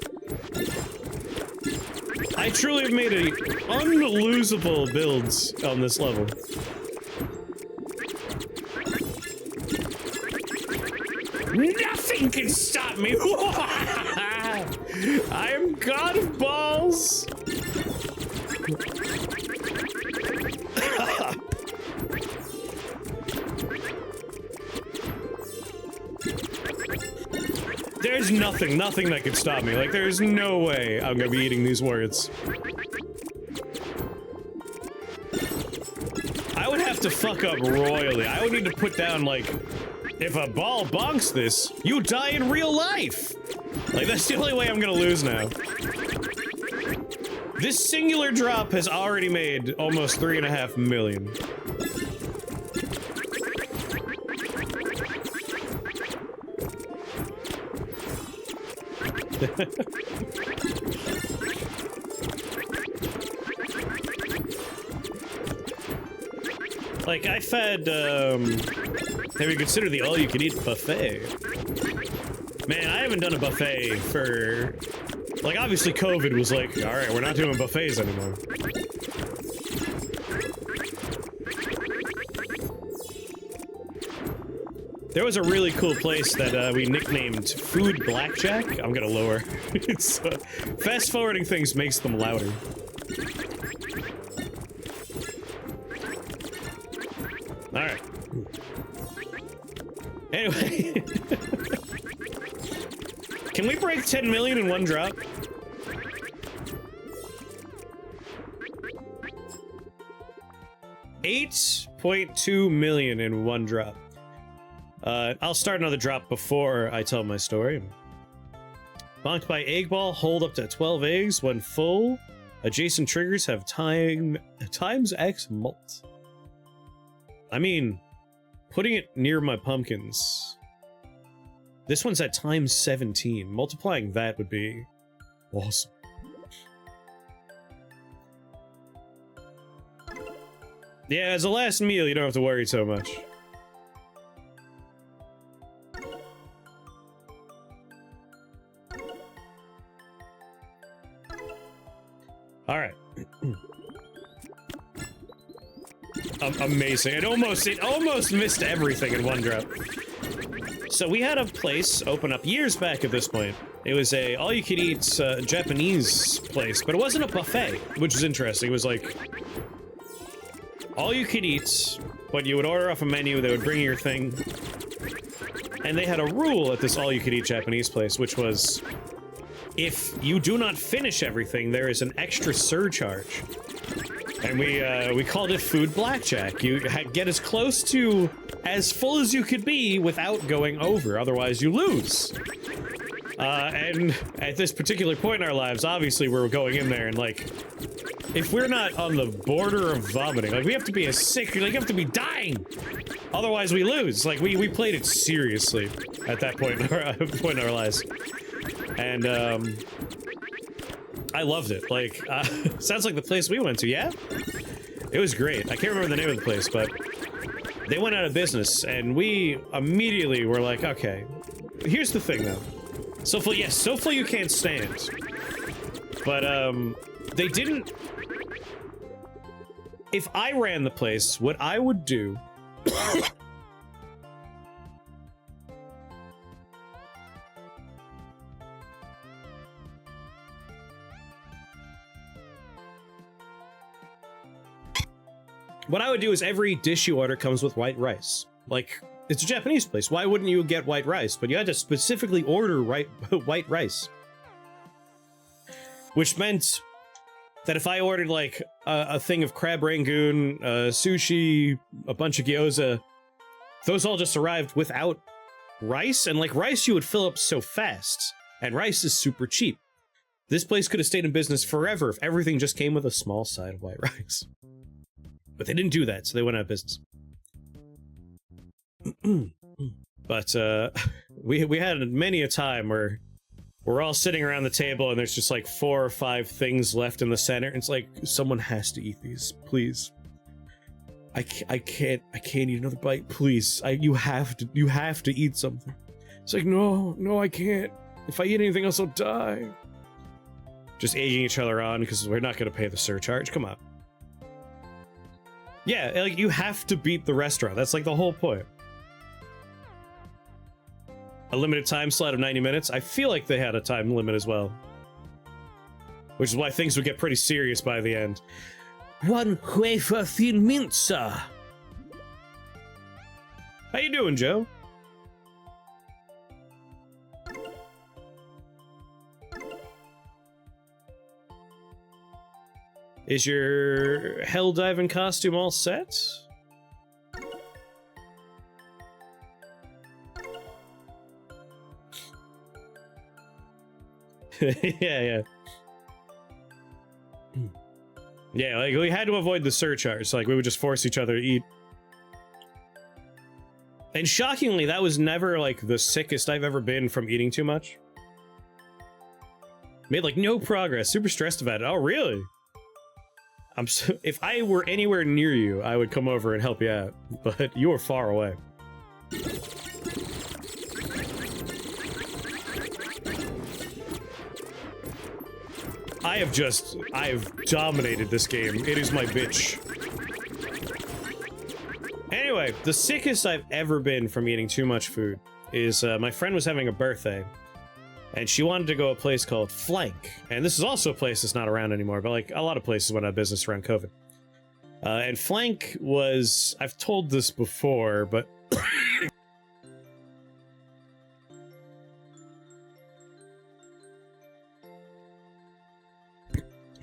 I truly have made a unlosable builds on this level. Nothing can stop me! I am God of Balls! There's nothing that could stop me. Like, there's no way I'm gonna be eating these words. I would have to fuck up royally. I would need to put down, like, if a ball bonks this, you die in real life! Like, that's the only way I'm gonna lose now. This singular drop has already made almost 3.5 million. Like, I fed, have you considered the all-you-can-eat buffet? Man, I haven't done a buffet for... like, obviously COVID was like, alright, we're not doing buffets anymore. There was a really cool place that we nicknamed Food Blackjack. I'm gonna lower. It's, fast-forwarding things makes them louder. Alright. Anyway. Can we break 10 million in one drop? $8.2 million in one drop. I'll start another drop before I tell my story. Bonked by egg ball, hold up to 12 eggs when full. Adjacent triggers have times X mult. I mean, putting it near my pumpkins. This one's at times 17. Multiplying that would be awesome. Yeah, as a last meal, you don't have to worry so much. All right. Amazing. It almost missed everything in one drop. So we had a place open up years back at this point. It was a all-you-can-eat Japanese place, but it wasn't a buffet, which is interesting. It was like all-you-can-eat, but you would order off a menu, they would bring you your thing. And they had a rule at this all-you-can-eat Japanese place, which was, if you do not finish everything, there is an extra surcharge. And we called it food blackjack. You get as close to as full as you could be without going over, otherwise you lose. And at this particular point in our lives, obviously we're going in there and like, if we're not on the border of vomiting, like we have to be as sick, like you have to be dying, otherwise we lose. Like we played it seriously at that point in our lives. And I loved it. Like, sounds like the place we went to, yeah? It was great. I can't remember the name of the place, but they went out of business, and we immediately were like, okay, here's the thing, though. So full, yes, so full you can't stand. But, they didn't... If I ran the place, what I would do... What I would do is every dish you order comes with white rice. Like, it's a Japanese place. Why wouldn't you get white rice? But you had to specifically order white rice. Which meant that if I ordered, like, a thing of crab rangoon, sushi, a bunch of gyoza, those all just arrived without rice. And, like, rice you would fill up so fast. And rice is super cheap. This place could have stayed in business forever if everything just came with a small side of white rice. But they didn't do that, so they went out of business. But, we had many a time where we're all sitting around the table and there's just like 4 or 5 things left in the center. And it's like, someone has to eat these, please. I can't eat another bite, please. You have to eat something. It's like, no, I can't. If I eat anything else, I'll die. Just egging each other on because we're not going to pay the surcharge. Come on. Yeah, like, you have to beat the restaurant. That's, like, the whole point. A limited time slot of 90 minutes. I feel like they had a time limit as well. Which is why things would get pretty serious by the end. One wafer thin mint, sir. How you doing, Joe? Is your hell diving costume all set? yeah. Yeah, like, we had to avoid the surcharge, so, like, we would just force each other to eat. And shockingly, that was never, like, the sickest I've ever been from eating too much. Made, like, no progress, super stressed about it. Oh, really? If I were anywhere near you, I would come over and help you out, but you are far away. I've dominated this game. It is my bitch. Anyway, the sickest I've ever been from eating too much food is, my friend was having a birthday, and she wanted to go to a place called Flank. And this is also a place that's not around anymore, but, like, a lot of places went out of business around COVID. And flank was, I've told this before, but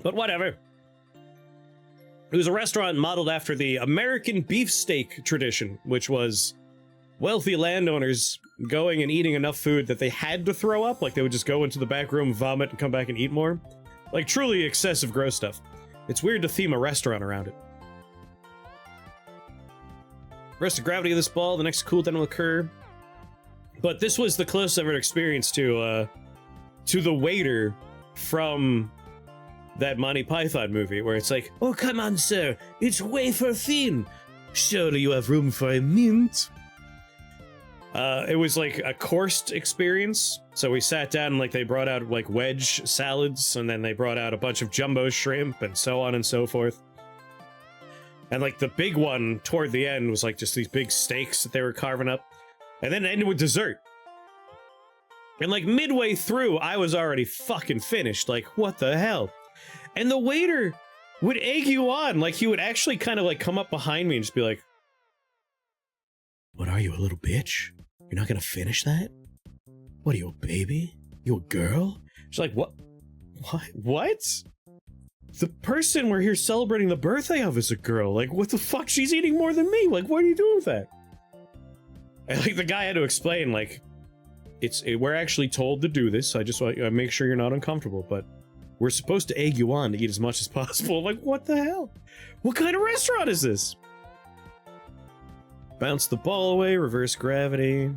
but whatever. It was a restaurant modeled after the American beefsteak tradition, which was wealthy landowners going and eating enough food that they had to throw up. Like, they would just go into the back room, vomit, and come back and eat more. Like, truly excessive gross stuff. It's weird to theme a restaurant around it. Rest of gravity of this ball, the next cooldown will occur. But this was the closest I've ever experienced to the waiter from that Monty Python movie, where it's like, "Oh, come on, sir, it's wafer thin. Surely you have room for a mint." It was like a coursed experience. So we sat down and like they brought out like wedge salads, and then they brought out a bunch of jumbo shrimp and so on and so forth. And like the big one toward the end was like just these big steaks that they were carving up. And then it ended with dessert. And like midway through, I was already fucking finished. Like, what the hell? And the waiter would egg you on. Like, he would actually kind of like come up behind me and just be like, "What are you, a little bitch? You're not gonna finish that? What are you, a baby? You a girl?" She's like, "What? What? The person we're here celebrating the birthday of is a girl. Like, what the fuck? She's eating more than me. Like, what are you doing with that?" And like the guy had to explain, like, we're actually told to do this. So I just want to make sure you're not uncomfortable, but we're supposed to egg you on to eat as much as possible. Like, what the hell? What kind of restaurant is this? Bounce the ball away, reverse gravity.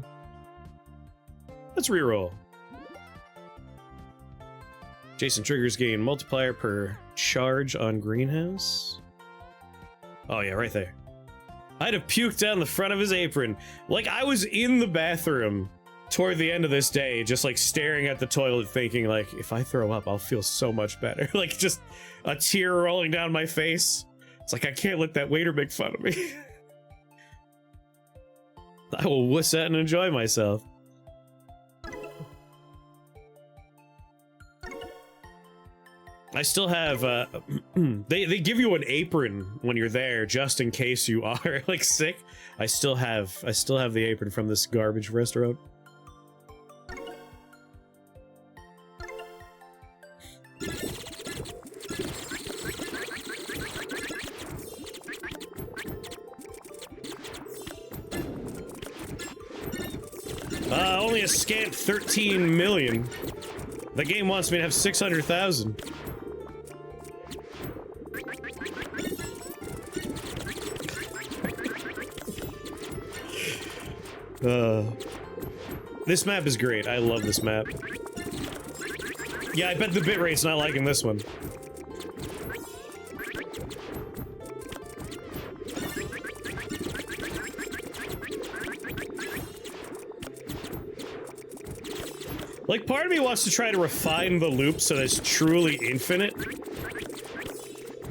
Let's reroll. Jason triggers gain multiplier per charge on greenhouse. Oh yeah, right there. I'd have puked down the front of his apron. Like, I was in the bathroom toward the end of this day, just like staring at the toilet thinking like, if I throw up, I'll feel so much better. Like, just a tear rolling down my face. It's like, I can't let that waiter make fun of me. I will wuss out and enjoy myself. I still have, they give you an apron when you're there just in case you are like sick. I still have the apron from this garbage restaurant. Only a scant 13 million. The game wants me to have 600,000. This map is great. I love this map. Yeah, I bet the bitrate's not liking this one. Like, part of me wants to try to refine the loop so that it's truly infinite.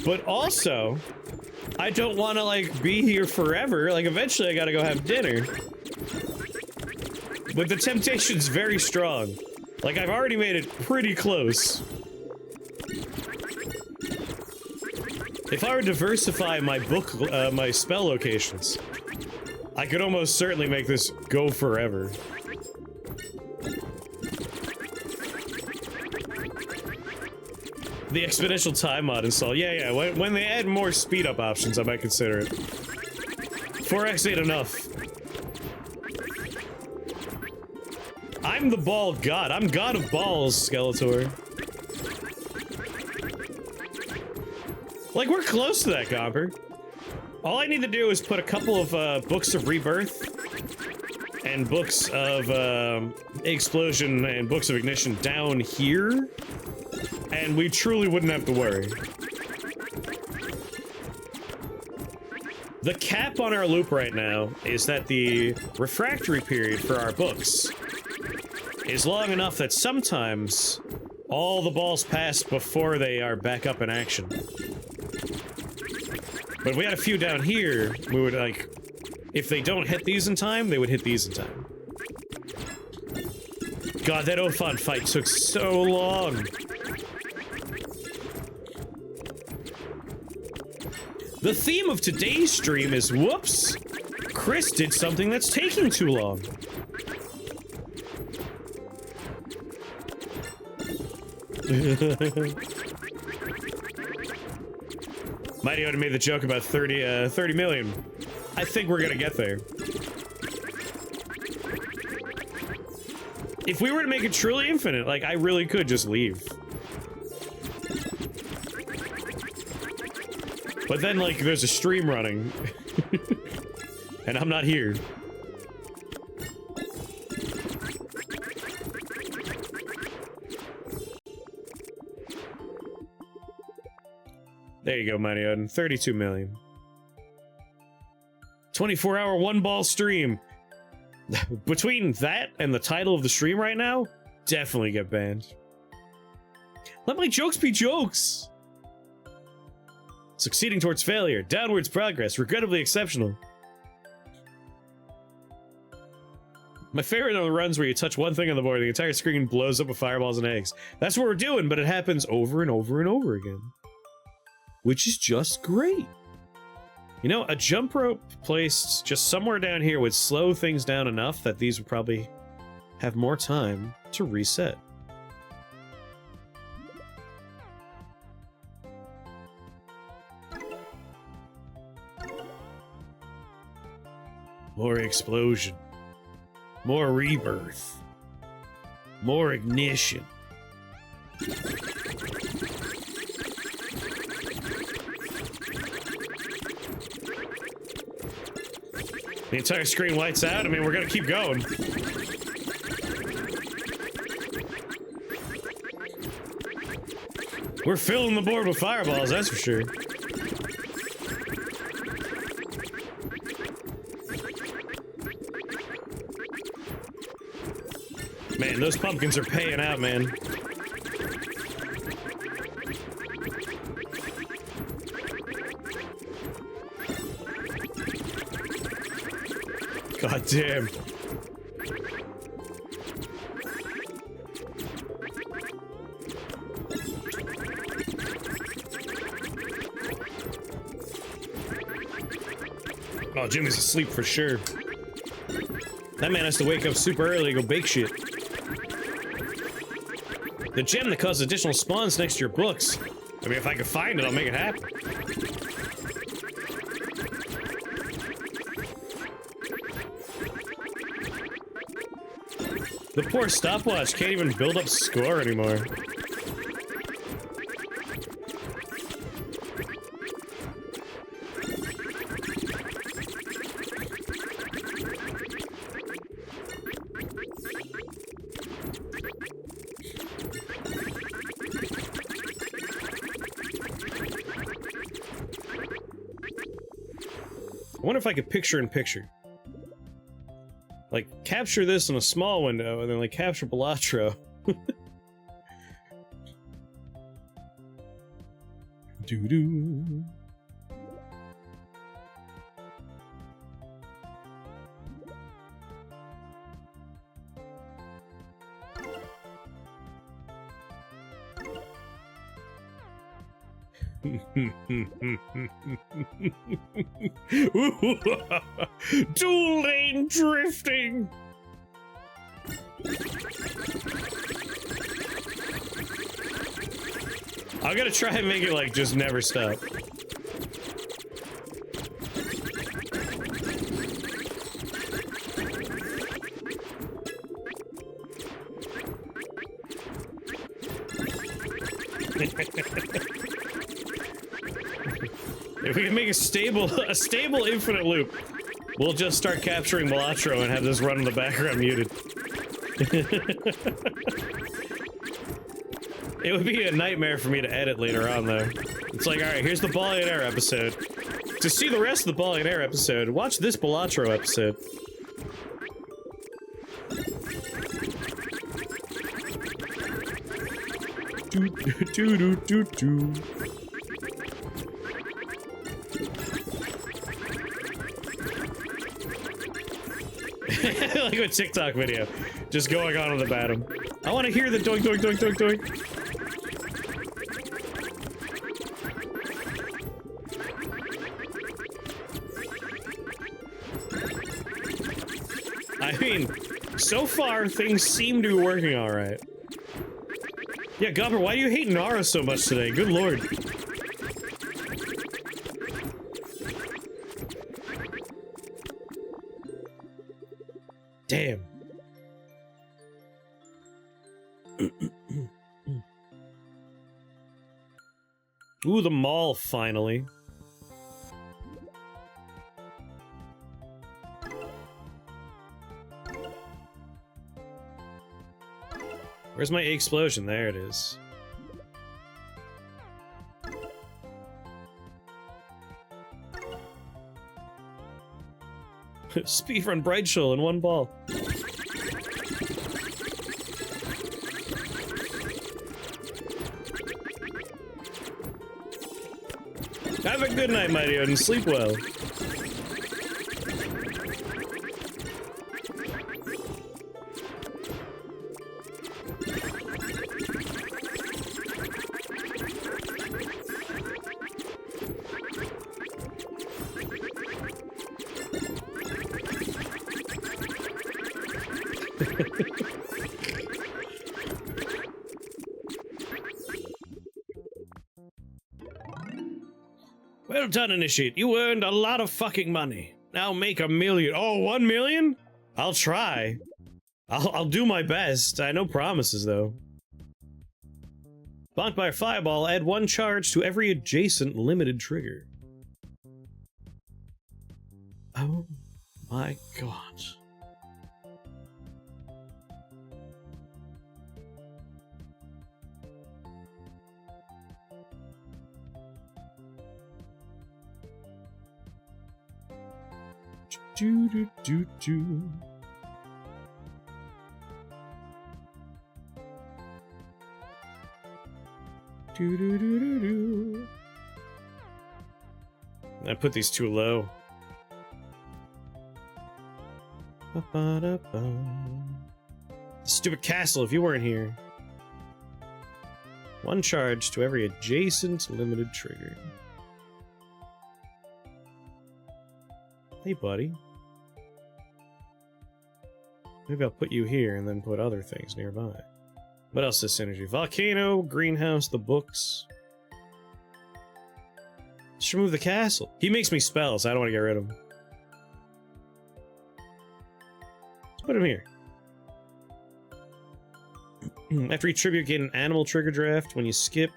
But also, I don't want to, like, be here forever. Like, eventually I gotta go have dinner. But the temptation's very strong. Like, I've already made it pretty close. If I were to diversify my my spell locations, I could almost certainly make this go forever. The exponential time mod install. Yeah, when they add more speed up options, I might consider it. 4x ain't enough. I'm the ball god. I'm god of balls, Skeletor. Like, we're close to that, Gomper. All I need to do is put a couple of books of rebirth and books of explosion and books of ignition down here, and we truly wouldn't have to worry. The cap on our loop right now is that the refractory period for our books is long enough that sometimes all the balls pass before they are back up in action. But if we had a few down here, we would, like, if they don't hit these in time, they would hit these in time. God, that Ophon fight took so long. The theme of today's stream is, whoops, Chris did something that's taking too long. Mighty would have made the joke about 30 million. I think we're gonna get there. If we were to make it truly infinite, like, I really could just leave. But then, like, there's a stream running. And I'm not here. There you go, Mighty Odin. 32 million. 24-hour one-ball stream. Between that and the title of the stream right now, definitely get banned. Let my jokes be jokes! Succeeding towards failure. Downwards progress. Regrettably exceptional. My favorite are the runs where you touch one thing on the board, the entire screen blows up with fireballs and eggs. That's what we're doing, but it happens over and over and over again. Which is just great. You know, a jump rope placed just somewhere down here would slow things down enough that these would probably have more time to reset. More explosion. More rebirth. More ignition. The entire screen lights out. I mean, we're gonna keep going. We're filling the board with fireballs, that's for sure. Man, those pumpkins are paying out, man. God damn. Oh, Jimmy's asleep for sure. That man has to wake up super early to go bake shit. The gem that causes additional spawns next to your books. I mean, if I can find it, I'll make it happen. The poor stopwatch can't even build up score anymore. I wonder if I could picture-in-picture. Like, capture this in a small window, and then, like, capture Balatro. Doo-doo. Dual lane drifting. I'm gonna try and make it like just never stop. If we can make a stable infinite loop, we'll just start capturing Balatro and have this run in the background muted. It would be a nightmare for me to edit later on, though. It's like, alright, here's the Ballionaire episode. To see the rest of the Ballionaire episode, watch this Balatro episode. Do-do-do-do-do. Like a TikTok video, just going on in the bottom. I want to hear the doink doink doink doink doink. I mean, so far, things seem to be working alright. Yeah, Gubber, why do you hate Nara so much today? Good lord. Damn. Ooh, the mall, finally. Where's my explosion? There it is. Speedrun Brightshell in one ball. Have a good night, Mighty Odin. Sleep well. Well done, Initiate. You earned a lot of fucking money. Now make 1 million. Oh, 1 million? I'll try. I'll do my best. No promises, though. Blocked by a fireball, add 1 charge to every adjacent limited trigger. Oh my god. Do do do do. Do do do do do. I put these too low. Stupid castle, if you weren't here. 1 charge to every adjacent limited trigger. Hey, buddy. Maybe I'll put you here and then put other things nearby. What else is synergy? Volcano, greenhouse, the books. Just remove the castle. He makes me spells. I don't want to get rid of him. Let's put him here. After each tribute, gain an animal trigger draft. When you skip,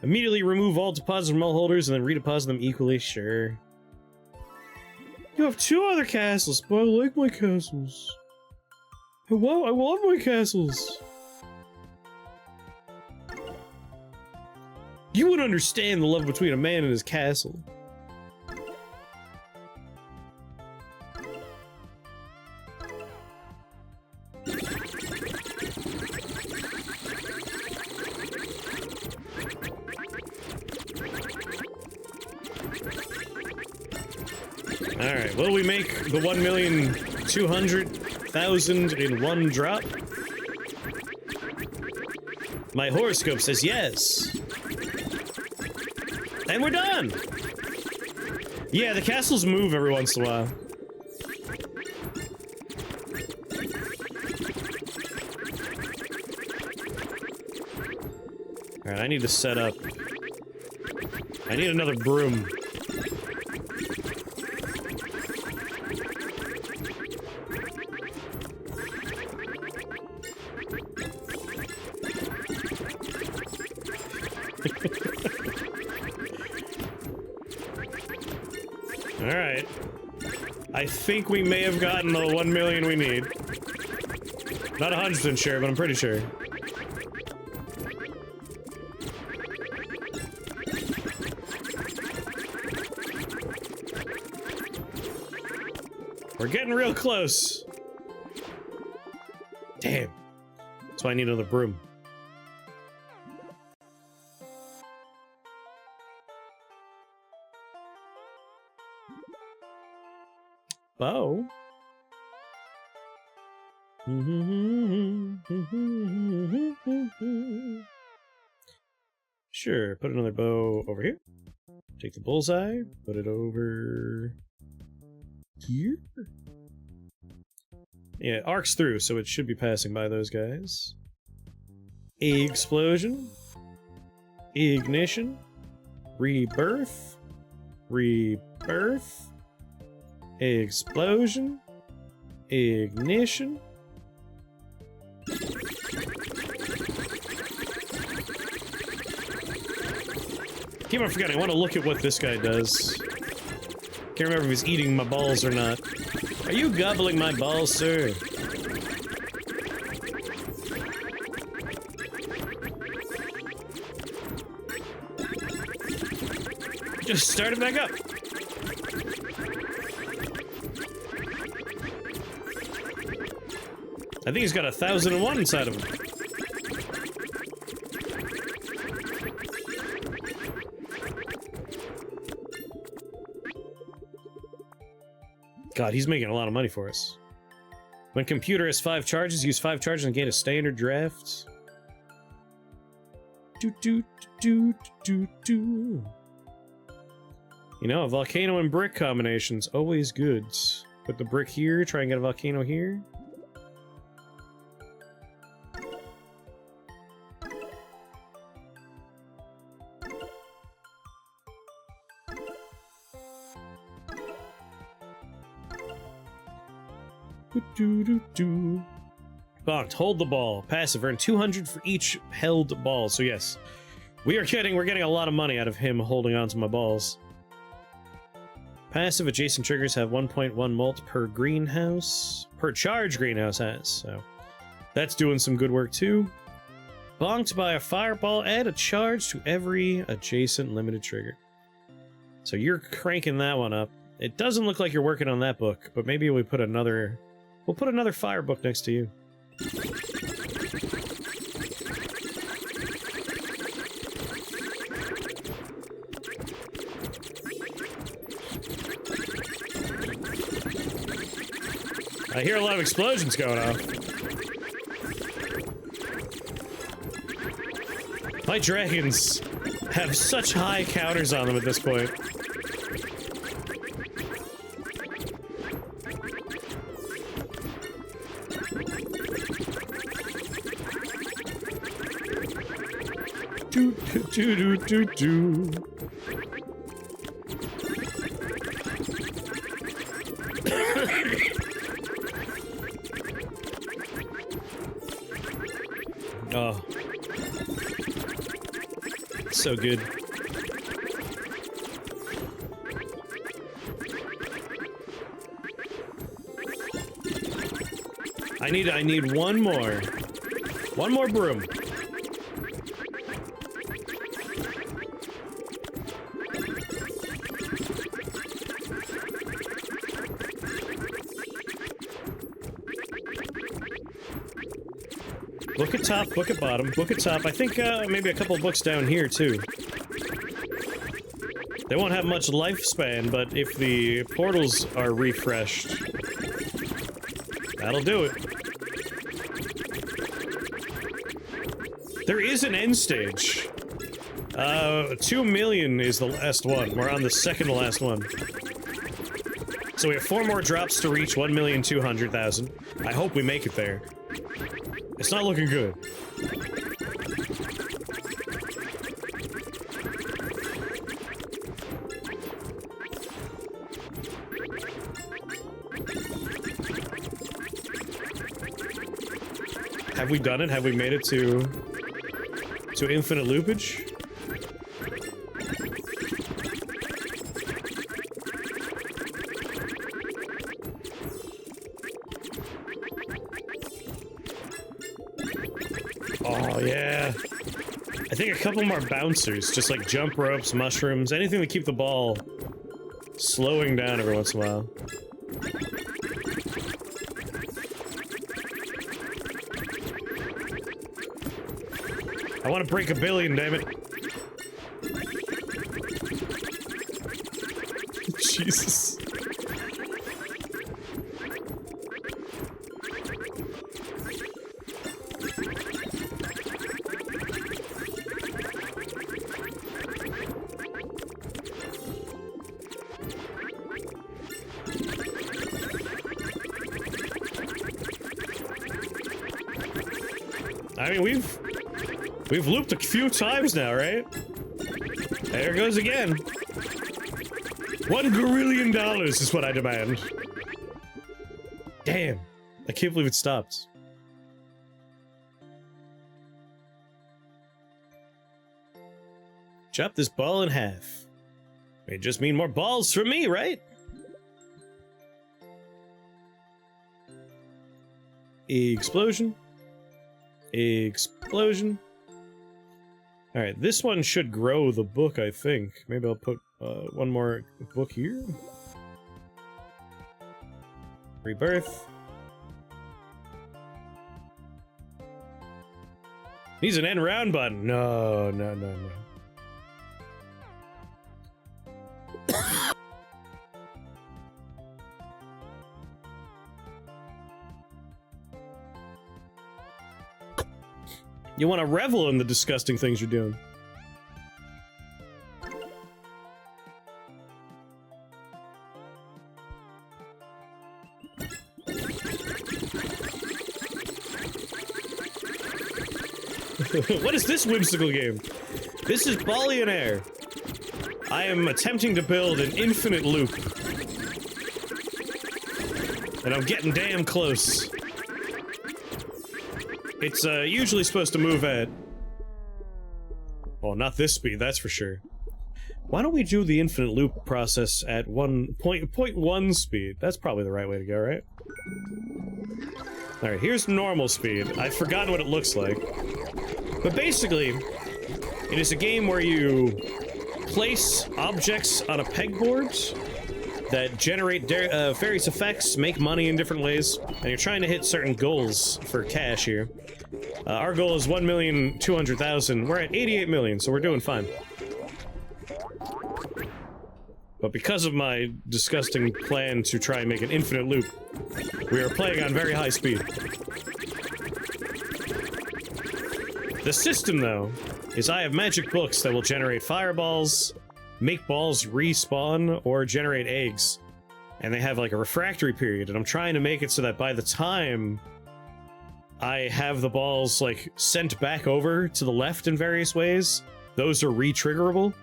immediately remove all deposits from all holders and then redeposit them equally. Sure. You have 2 other castles, but I like my castles. I love my castles. You would understand the love between a man and his castle. Alright, will we make the 1,200,000 in one drop? My horoscope says yes. And we're done! Yeah, the castles move every once in a while. Alright, I need to set up. I need another broom. Alright. I think we may have gotten the 1 million we need. Not 100% sure, but I'm pretty sure. We're getting real close. Damn. That's why I need another broom. Bow. Sure, put another bow over here. Take the bullseye, put it over here. Yeah, it arcs through, so it should be passing by those guys. Explosion. Ignition. Rebirth. Rebirth. Explosion. Ignition. Keep on forgetting, I want to look at what this guy does. Can't remember if he's eating my balls or not. Are you gobbling my balls, sir? Just start it back up. I think he's got 1,001 inside of him. God, he's making a lot of money for us. When computer has 5 charges, use 5 charges and gain a standard draft. You know, a volcano and brick combination's always good. Put the brick here, try and get a volcano here. Bonked, hold the ball. Passive, earn 200 for each held ball. So yes, we're getting a lot of money out of him holding on to my balls. Passive, adjacent triggers have 1.1 mult per greenhouse. Per charge greenhouse has, so that's doing some good work too. Bonked by a fireball, add a charge to every adjacent limited trigger. So you're cranking that one up. It doesn't look like you're working on that book, but maybe we put another... We'll put another fire book next to you. I hear a lot of explosions going off. My dragons have such high counters on them at this point. Do. Oh. So good. I need one more. One more broom. Book at top, book at bottom, book at top. I think maybe a couple books down here too. They won't have much lifespan, but if the portals are refreshed, that'll do it. There is an end stage. 2 million is the last one. We're on the second to last one. So we have 4 more drops to reach 1,200,000. I hope we make it there. It's not looking good. Have we done it? Have we made it to infinite loopage? Oh, yeah. I think a couple more bouncers, just like jump ropes, mushrooms, anything to keep the ball slowing down every once in a while. I want to break 1 billion, damn it. Jesus. I mean, we've looped a few times now, right? There it goes again. $1 gorillion is what I demand. Damn. I can't believe it stopped. Chop this ball in half. May just mean more balls for me, right? Explosion. Explosion. Alright, this one should grow the book, I think. Maybe I'll put one more book here. Rebirth. Needs an end round button. No, no, no, no. You want to revel in the disgusting things you're doing. What is this whimsical game? This is Ballionaire. I am attempting to build an infinite loop. And I'm getting damn close. It's usually supposed to move at... well, not this speed, that's for sure. Why don't we do the infinite loop process at 1.1 speed? That's probably the right way to go, right? Alright, here's normal speed. I've forgotten what it looks like. But basically, it is a game where you place objects on a pegboard that generate various effects, make money in different ways, and you're trying to hit certain goals for cash here. Our goal is 1,200,000. We're at 88 million, so we're doing fine. But because of my disgusting plan to try and make an infinite loop, we are playing on very high speed. The system, though, is I have magic books that will generate fireballs, make balls respawn, or generate eggs. And they have like a refractory period, and I'm trying to make it so that by the time I have the balls like sent back over to the left in various ways, those are re-triggerable.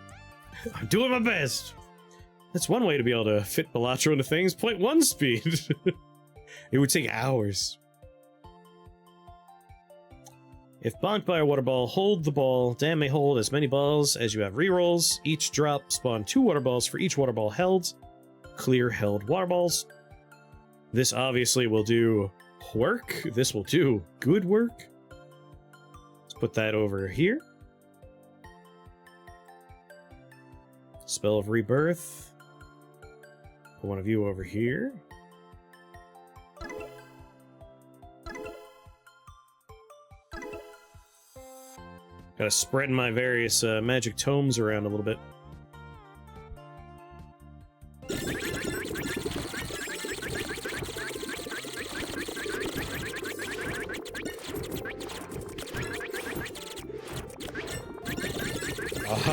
I'm doing my best. That's one way to be able to fit Balatro into things. 0.1 speed. It would take hours. If bonked by a water ball, hold the ball. Dam may hold as many balls as you have rerolls. Each drop spawn 2 water balls for each water ball held. Clear held water balls. This obviously will do work. This will do good work. Let's put that over here. Spell of Rebirth. Put one of you over here. Gotta spread my various magic tomes around a little bit.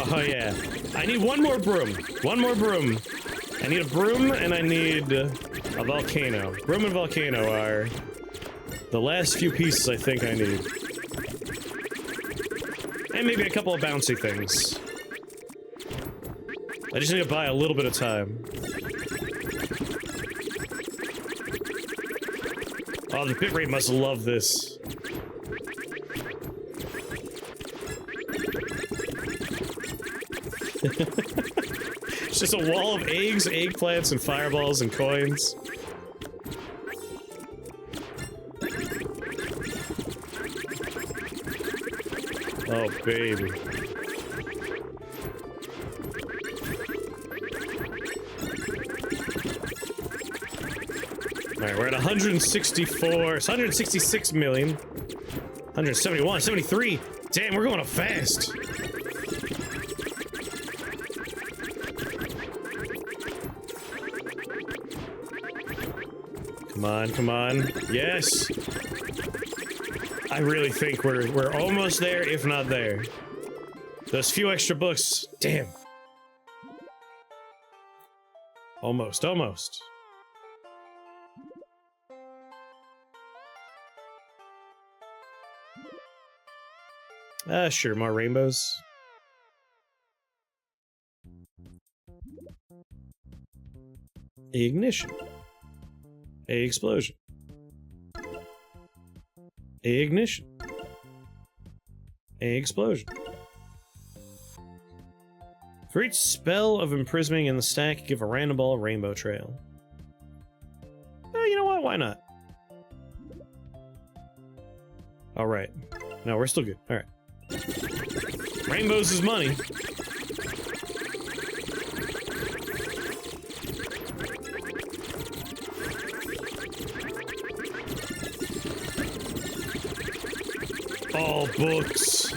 Oh yeah. I need one more broom. One more broom. I need a broom and I need a volcano. Broom and volcano are the last few pieces I think I need. And maybe a couple of bouncy things. I just need to buy a little bit of time. Oh, the bitrate must love this. It's just a wall of eggs, eggplants, and fireballs and coins. Oh, baby. Alright, we're at 164, it's 166 million. 171, 73. Damn, we're going up fast. Come on, come on. Yes. I really think we're almost there, if not there. Those few extra books. Damn. Almost, almost. Sure, more rainbows. Ignition. A explosion. A ignition. A explosion. For each spell of imprisoning in the stack, give a random ball a rainbow trail. You know what? Why not? Alright. No, we're still good. Alright. Rainbows is money. All books.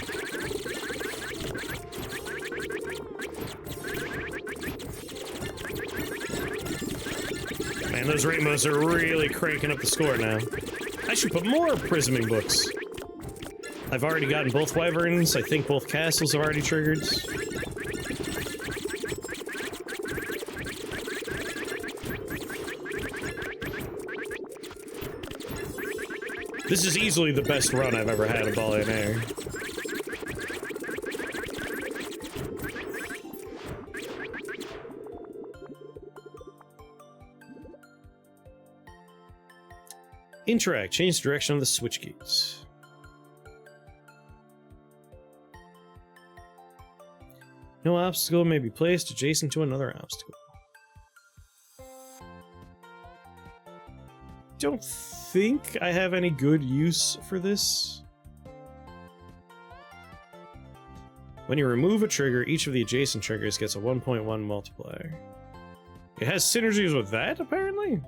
Man, those rainbows are really cranking up the score now. I should put more prisming books. I've already gotten both wyverns. I think both castles have already triggered. This is easily the best run I've ever had of Ballionaire. Interact. Change direction of the switch gates. No obstacle may be placed adjacent to another obstacle. Don't think I have any good use for this. When you remove a trigger, each of the adjacent triggers gets a 1.1 multiplier. It has synergies with that, apparently?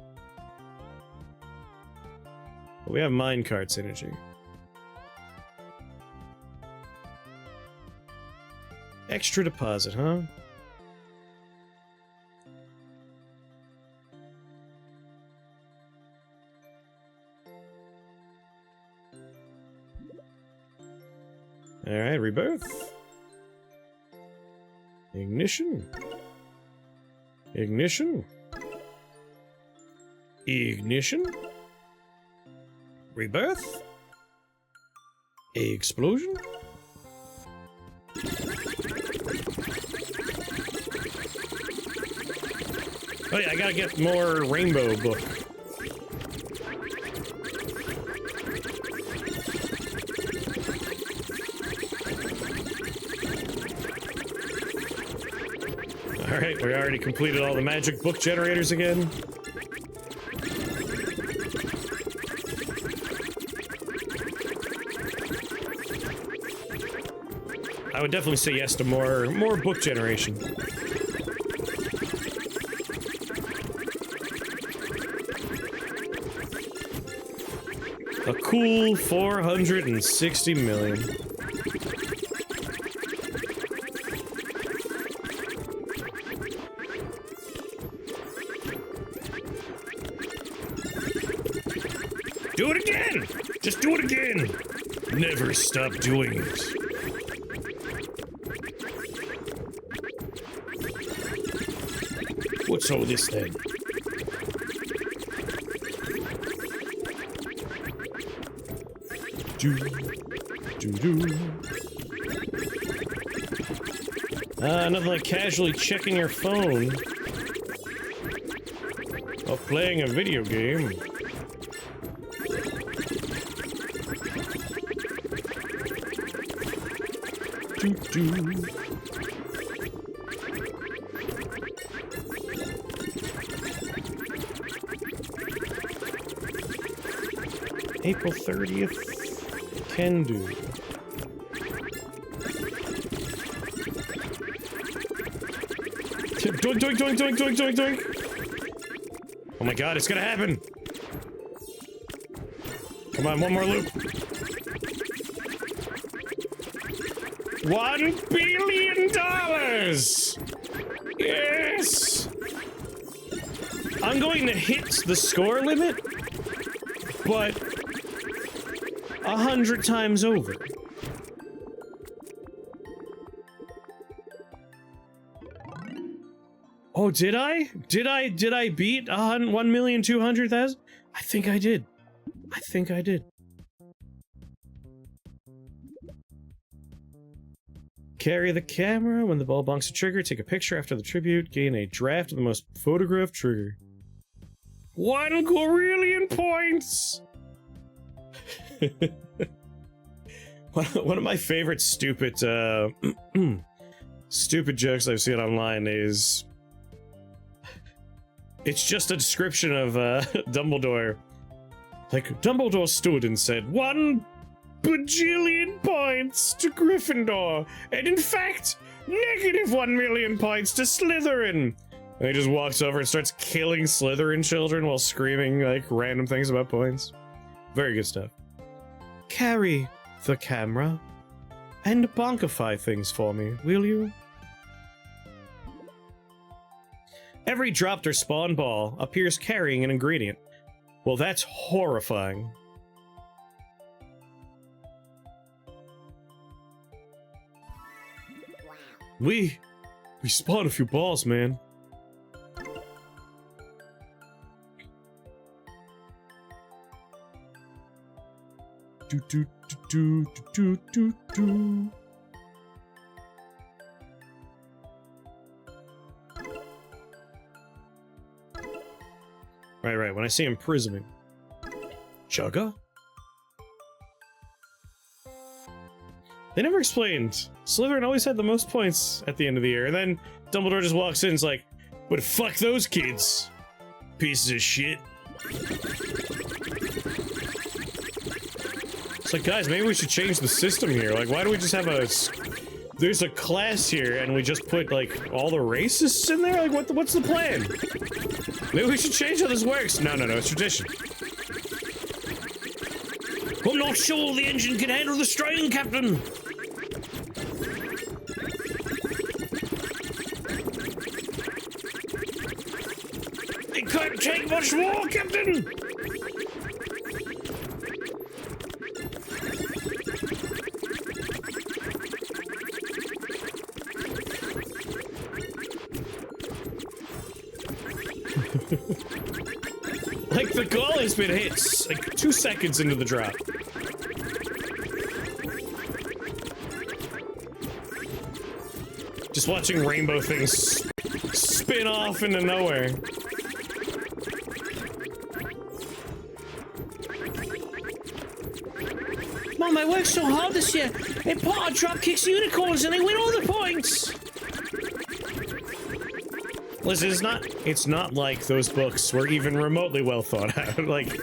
But we have minecart synergy. Extra deposit, huh? Alright, rebirth. Ignition. Ignition. Ignition. Rebirth. Explosion. Oh yeah, I gotta get more rainbow book. Alright, we already completed all the magic book generators again. I would definitely say yes to more book generation. A cool 460 million. Do it again! Just do it again! Never stop doing it. What's all this then? Nothing like casually checking your phone while playing a video game. April 30th, can do. Doink, doink, doink, doink, doink, doink, doink. Oh my god, it's gonna happen. Come on, one more loop. $1 billion! Yes! I'm going to hit the score limit, but 100 times over. Oh, did I? Did I beat 1,200,000? I think I did. I think I did. Carry the camera. When the ball bonks a trigger, take a picture after the tribute. Gain a draft of the most photographed trigger. 1 gorillion points! One of my favorite stupid, stupid jokes I've seen online is... It's just a description of, Dumbledore. Like, Dumbledore stood and said, 1 bajillion points to Gryffindor, and in fact, -1 million points to Slytherin. And he just walks over and starts killing Slytherin children while screaming, like, random things about points. Very good stuff. Carry the camera and bonkify things for me, will you? Every dropped or spawned ball appears carrying an ingredient. Well, that's horrifying. Wow. We spawned a few balls, man. Do do do do do do. Right, when I say imprisonment. Chugga? They never explained. Slytherin always had the most points at the end of the year, and then Dumbledore just walks in and is like, but fuck those kids. Pieces of shit. It's like, guys, maybe we should change the system here. Like, why do we just have a... There's a class here, and we just put, like, all the racists in there? Like, what's the plan? Maybe we should change how this works. No, it's tradition. I'm not sure the engine can handle the strain, Captain. It can't take much more, Captain. Like, the goal has been hit, like, 2 seconds into the drop. Just watching rainbow things spin off into nowhere. Mom, I worked so hard this year. A Potter drop kicks unicorns and they win all the points. Listen, it's not like those books were even remotely well thought out. Like,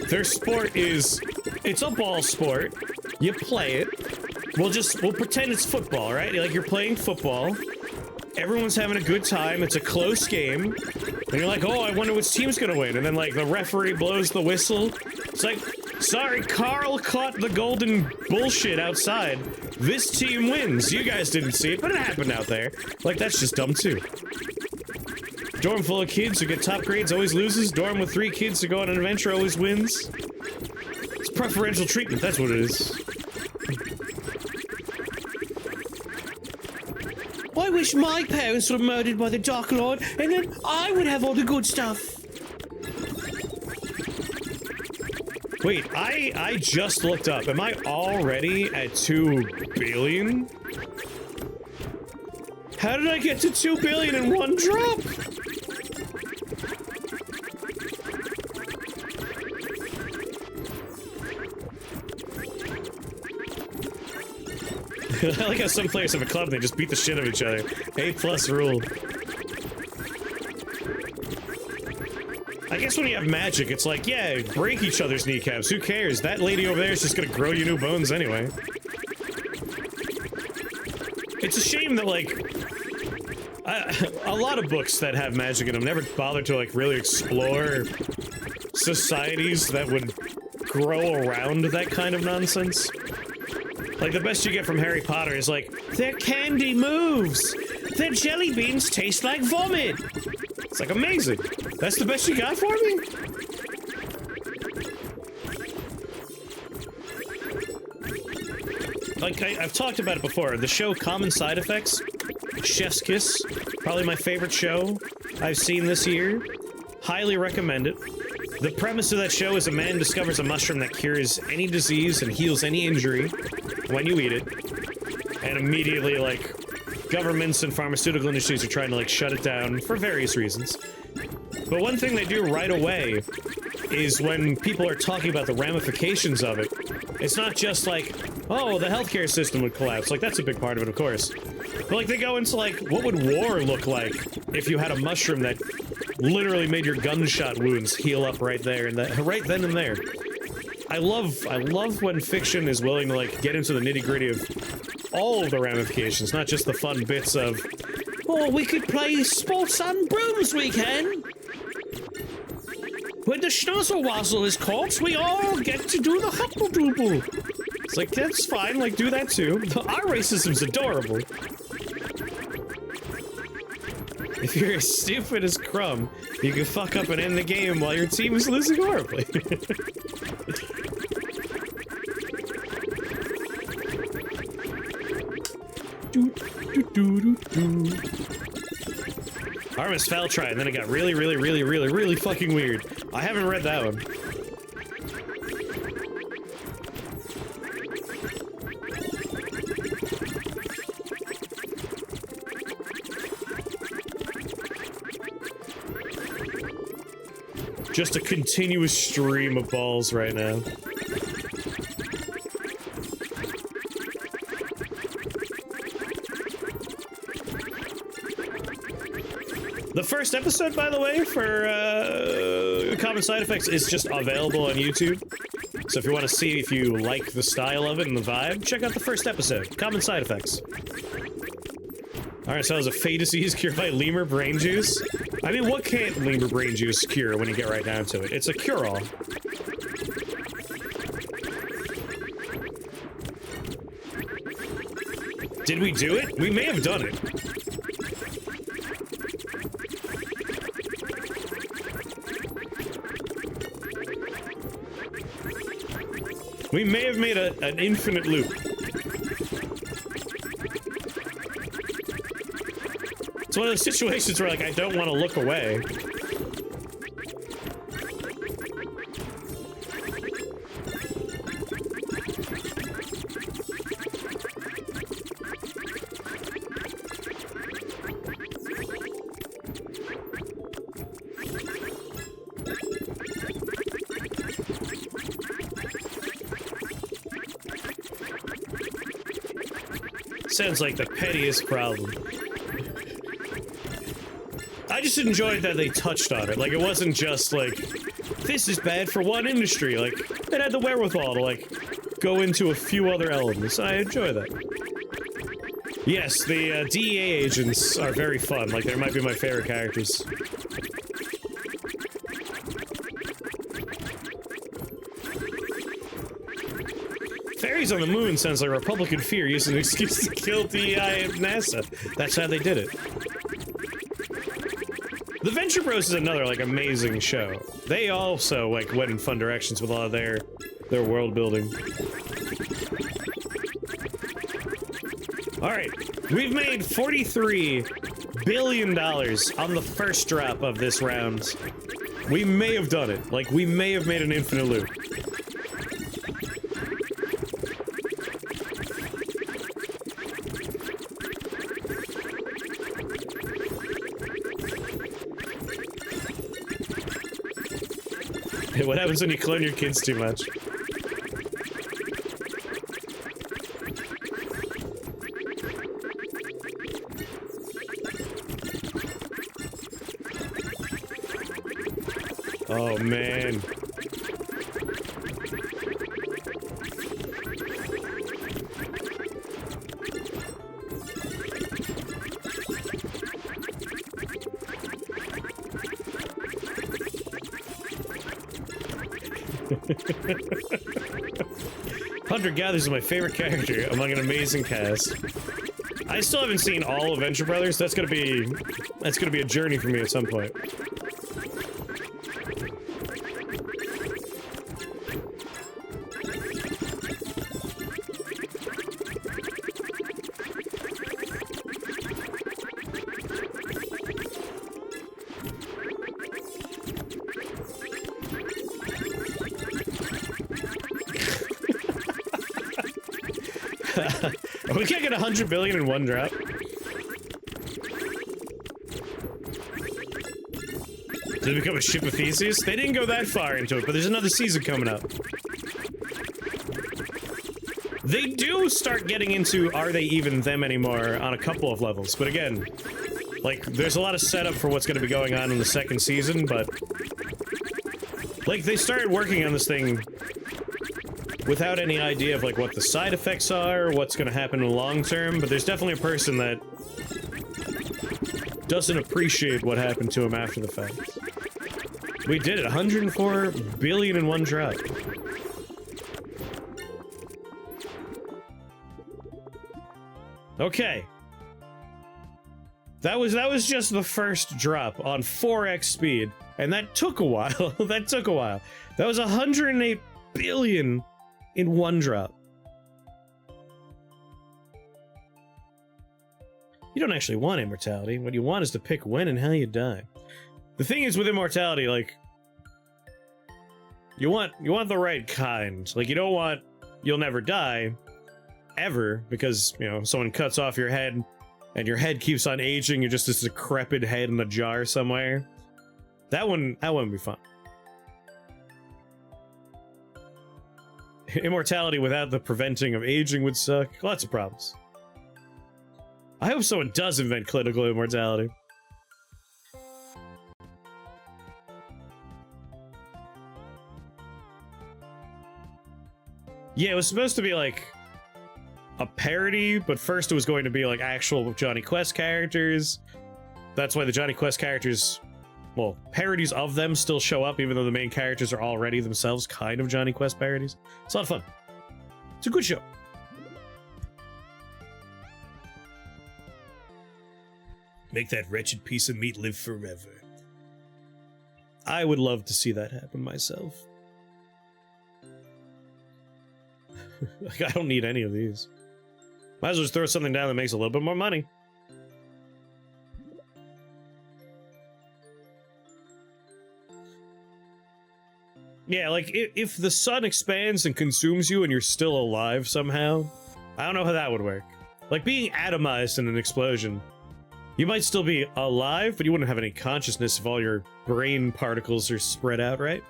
their sport is, it's a ball sport. You play it. We'll pretend it's football, right? Like, you're playing football. Everyone's having a good time. It's a close game. And you're like, oh, I wonder which team's gonna win. And then, like, the referee blows the whistle. It's like, sorry, Carl caught the golden bullshit outside. This team wins. You guys didn't see it, but it happened out there. Like, that's just dumb, too. Dorm full of kids who get top grades always loses. Dorm with 3 kids who go on an adventure always wins. It's preferential treatment, that's what it is. I wish my parents were murdered by the Dark Lord, and then I would have all the good stuff. Wait, I just looked up. Am I already at 2 billion? How did I get to 2 billion in one drop? I like how some players have a club and they just beat the shit out of each other. A+ rule. I guess when you have magic, it's like, yeah, break each other's kneecaps. Who cares? That lady over there is just gonna grow you new bones anyway. It's a shame that, like, a lot of books that have magic in them never bother to, like, really explore societies that would grow around that kind of nonsense. Like, the best you get from Harry Potter is, like, their candy moves! Their jelly beans taste like vomit! It's, like, amazing. That's the best you got for me? Like, I've talked about it before. The show Common Side Effects, Chef's Kiss, probably my favorite show I've seen this year. Highly recommend it. The premise of that show is a man discovers a mushroom that cures any disease and heals any injury when you eat it. and immediately, like, governments and pharmaceutical industries are trying to, like, shut it down for various reasons. But one thing they do right away is when people are talking about the ramifications of it, it's not just like, oh, the healthcare system would collapse. Like, that's a big part of it, of course. But, like, they go into, like, what would war look like if you had a mushroom that literally made your gunshot wounds heal up right there, and that, right then and there. I love when fiction is willing to, like, get into the nitty-gritty of all of the ramifications, not just the fun bits of, oh, we could play sports on brooms, we can! When the Schnozzlewazzle is caught, we all get to do the Huckle-Dooble. It's like, that's fine, like, do that too. Our racism's adorable. If you're as stupid as Crumb, you can fuck up and end the game while your team is losing horribly. Artemis Fowl Try, and then it got really fucking weird. I haven't read that one. Just a continuous stream of balls right now. The first episode, by the way, for Common Side Effects is just available on YouTube. So if you want to see if you like the style of it and the vibe, check out the first episode, Common Side Effects. Alright, so that was a Fey disease cured by lemur brain juice. I mean, what can't lemur brain juice cure when you get right down to it? It's a cure-all. Did we do it? We may have done it. We may have made an infinite loop. It's one of those situations where, like, I don't want to look away. Sounds like the pettiest problem. I just enjoyed that they touched on it. Like, it wasn't just like, this is bad for one industry. Like, it had the wherewithal to, like, go into a few other elements. I enjoy that. Yes, the DEA agents are very fun. Like, they might be my favorite characters. Fairies on the moon sounds like Republican fear using an excuse to kill DEI and NASA. That's how they did it. The Venture Bros is another, like, amazing show. They also, like, went in fun directions with a lot of their world building. Alright, we've made $43 billion on the first drop of this round. We may have done it. Like, we may have made an infinite loop. What happens when you clone your kids too much? Oh, man. Hunter Gathers is my favorite character among an amazing cast. I still haven't seen all of Venture Brothers. That's gonna be a journey for me at some point. Oh, we can't get 100 billion in one drop. Did it become a ship of Theseus? They didn't go that far into it, but there's another season coming up. They do start getting into are they even them anymore on a couple of levels, but again, like, there's a lot of setup for what's going to be going on in the second season, but like, they started working on this thing without any idea of, like, what the side effects are, what's going to happen in the long term, but there's definitely a person that doesn't appreciate what happened to him after the fact. We did it, 104 billion in one drop. Okay. That was just the first drop on 4x speed, and that took a while. That took a while. That was 108 billion in one drop. You don't actually want immortality. What you want is to pick when and how you die. The thing is with immortality, like, you want the right kind. Like, you don't want you'll never die ever because, you know, someone cuts off your head and your head keeps on aging. You're just this decrepit head in a jar somewhere. That wouldn't be fun. Immortality without the preventing of aging would suck. Lots of problems. I hope someone does invent clinical immortality. Yeah, it was supposed to be like a parody, but first it was going to be like actual Johnny Quest characters. That's why the Johnny Quest characters, well, parodies of them still show up, even though the main characters are already themselves kind of Johnny Quest parodies. It's a lot of fun. It's a good show. Make that wretched piece of meat live forever. I would love to see that happen myself. Like, I don't need any of these. Might as well just throw something down that makes a little bit more money. Yeah, like, if the sun expands and consumes you and you're still alive somehow, I don't know how that would work. Like, being atomized in an explosion. You might still be alive, but you wouldn't have any consciousness if all your brain particles are spread out, right?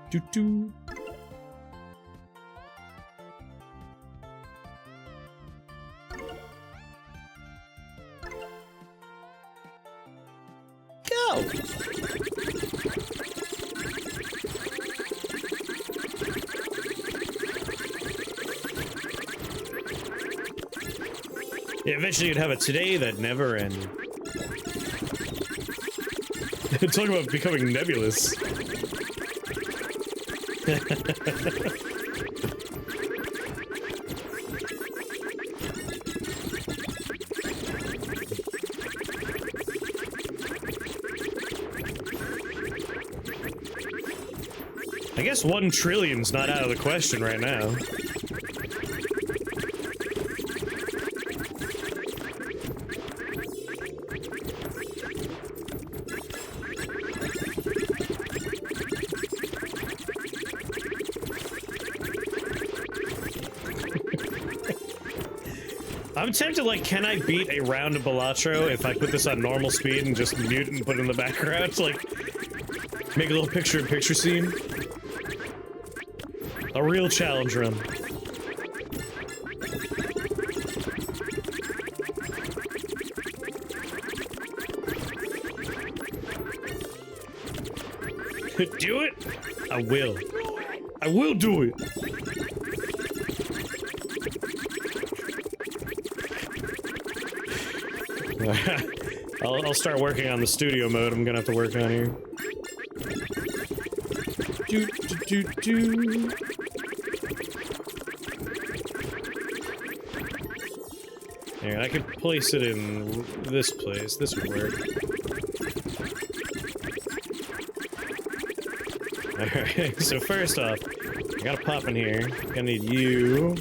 Doo-doo. Go! Yeah, eventually you'd have a today that never ended. Talk about becoming nebulous. I guess 1 trillion's not out of the question right now. I'm tempted, like, can I beat a round of Balatro if I put this on normal speed and just mute and put it in the background to, like, make a little picture-in-picture scene? A real challenge run. Do it? I will. I will do it! I'll start working on the studio mode I'm gonna have to work on here. Do, do, do, do. Here, I could place it in this place. This would work. Alright, so first off, I gotta pop in here. I'm gonna need you.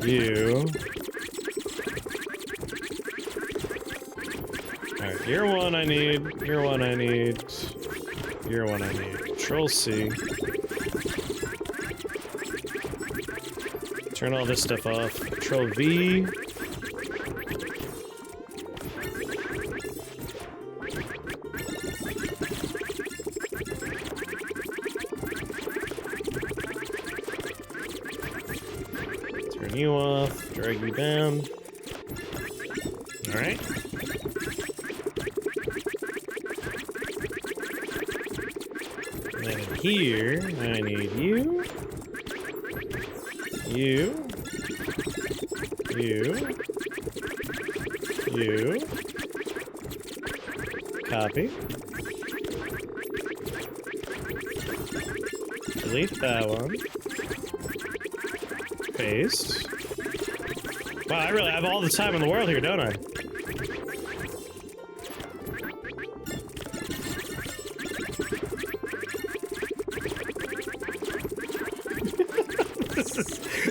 You. Alright, gear 1 I need, gear 1 I need, gear 1 I need. Control C. Turn all this stuff off. Control V. Turn you off, drag you down. Alright. And then in here, I need you. You. Copy. Delete that one. Paste. Wow, I really have all the time in the world here, don't I?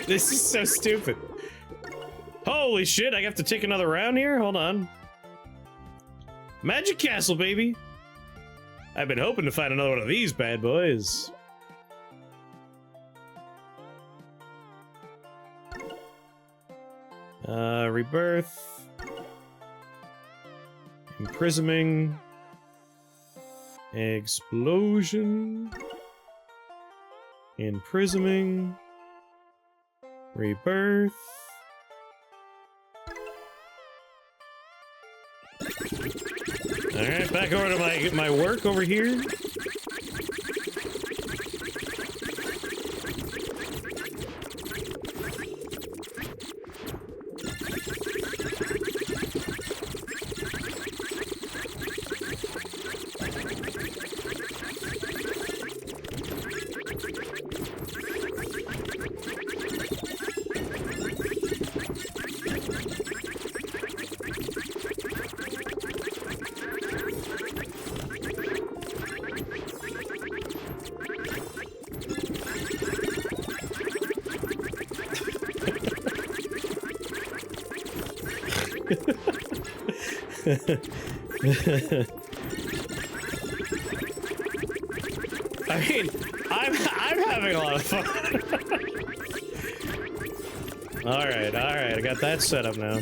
This is so stupid. Holy shit, I have to take another round here? Hold on. Magic Castle, baby! I've been hoping to find another one of these bad boys. Rebirth. Imprisoning. Explosion. Imprisoning. Rebirth. Alright, back over to my work over here. I mean, I'm having a lot of fun. Alright, I got that set up now.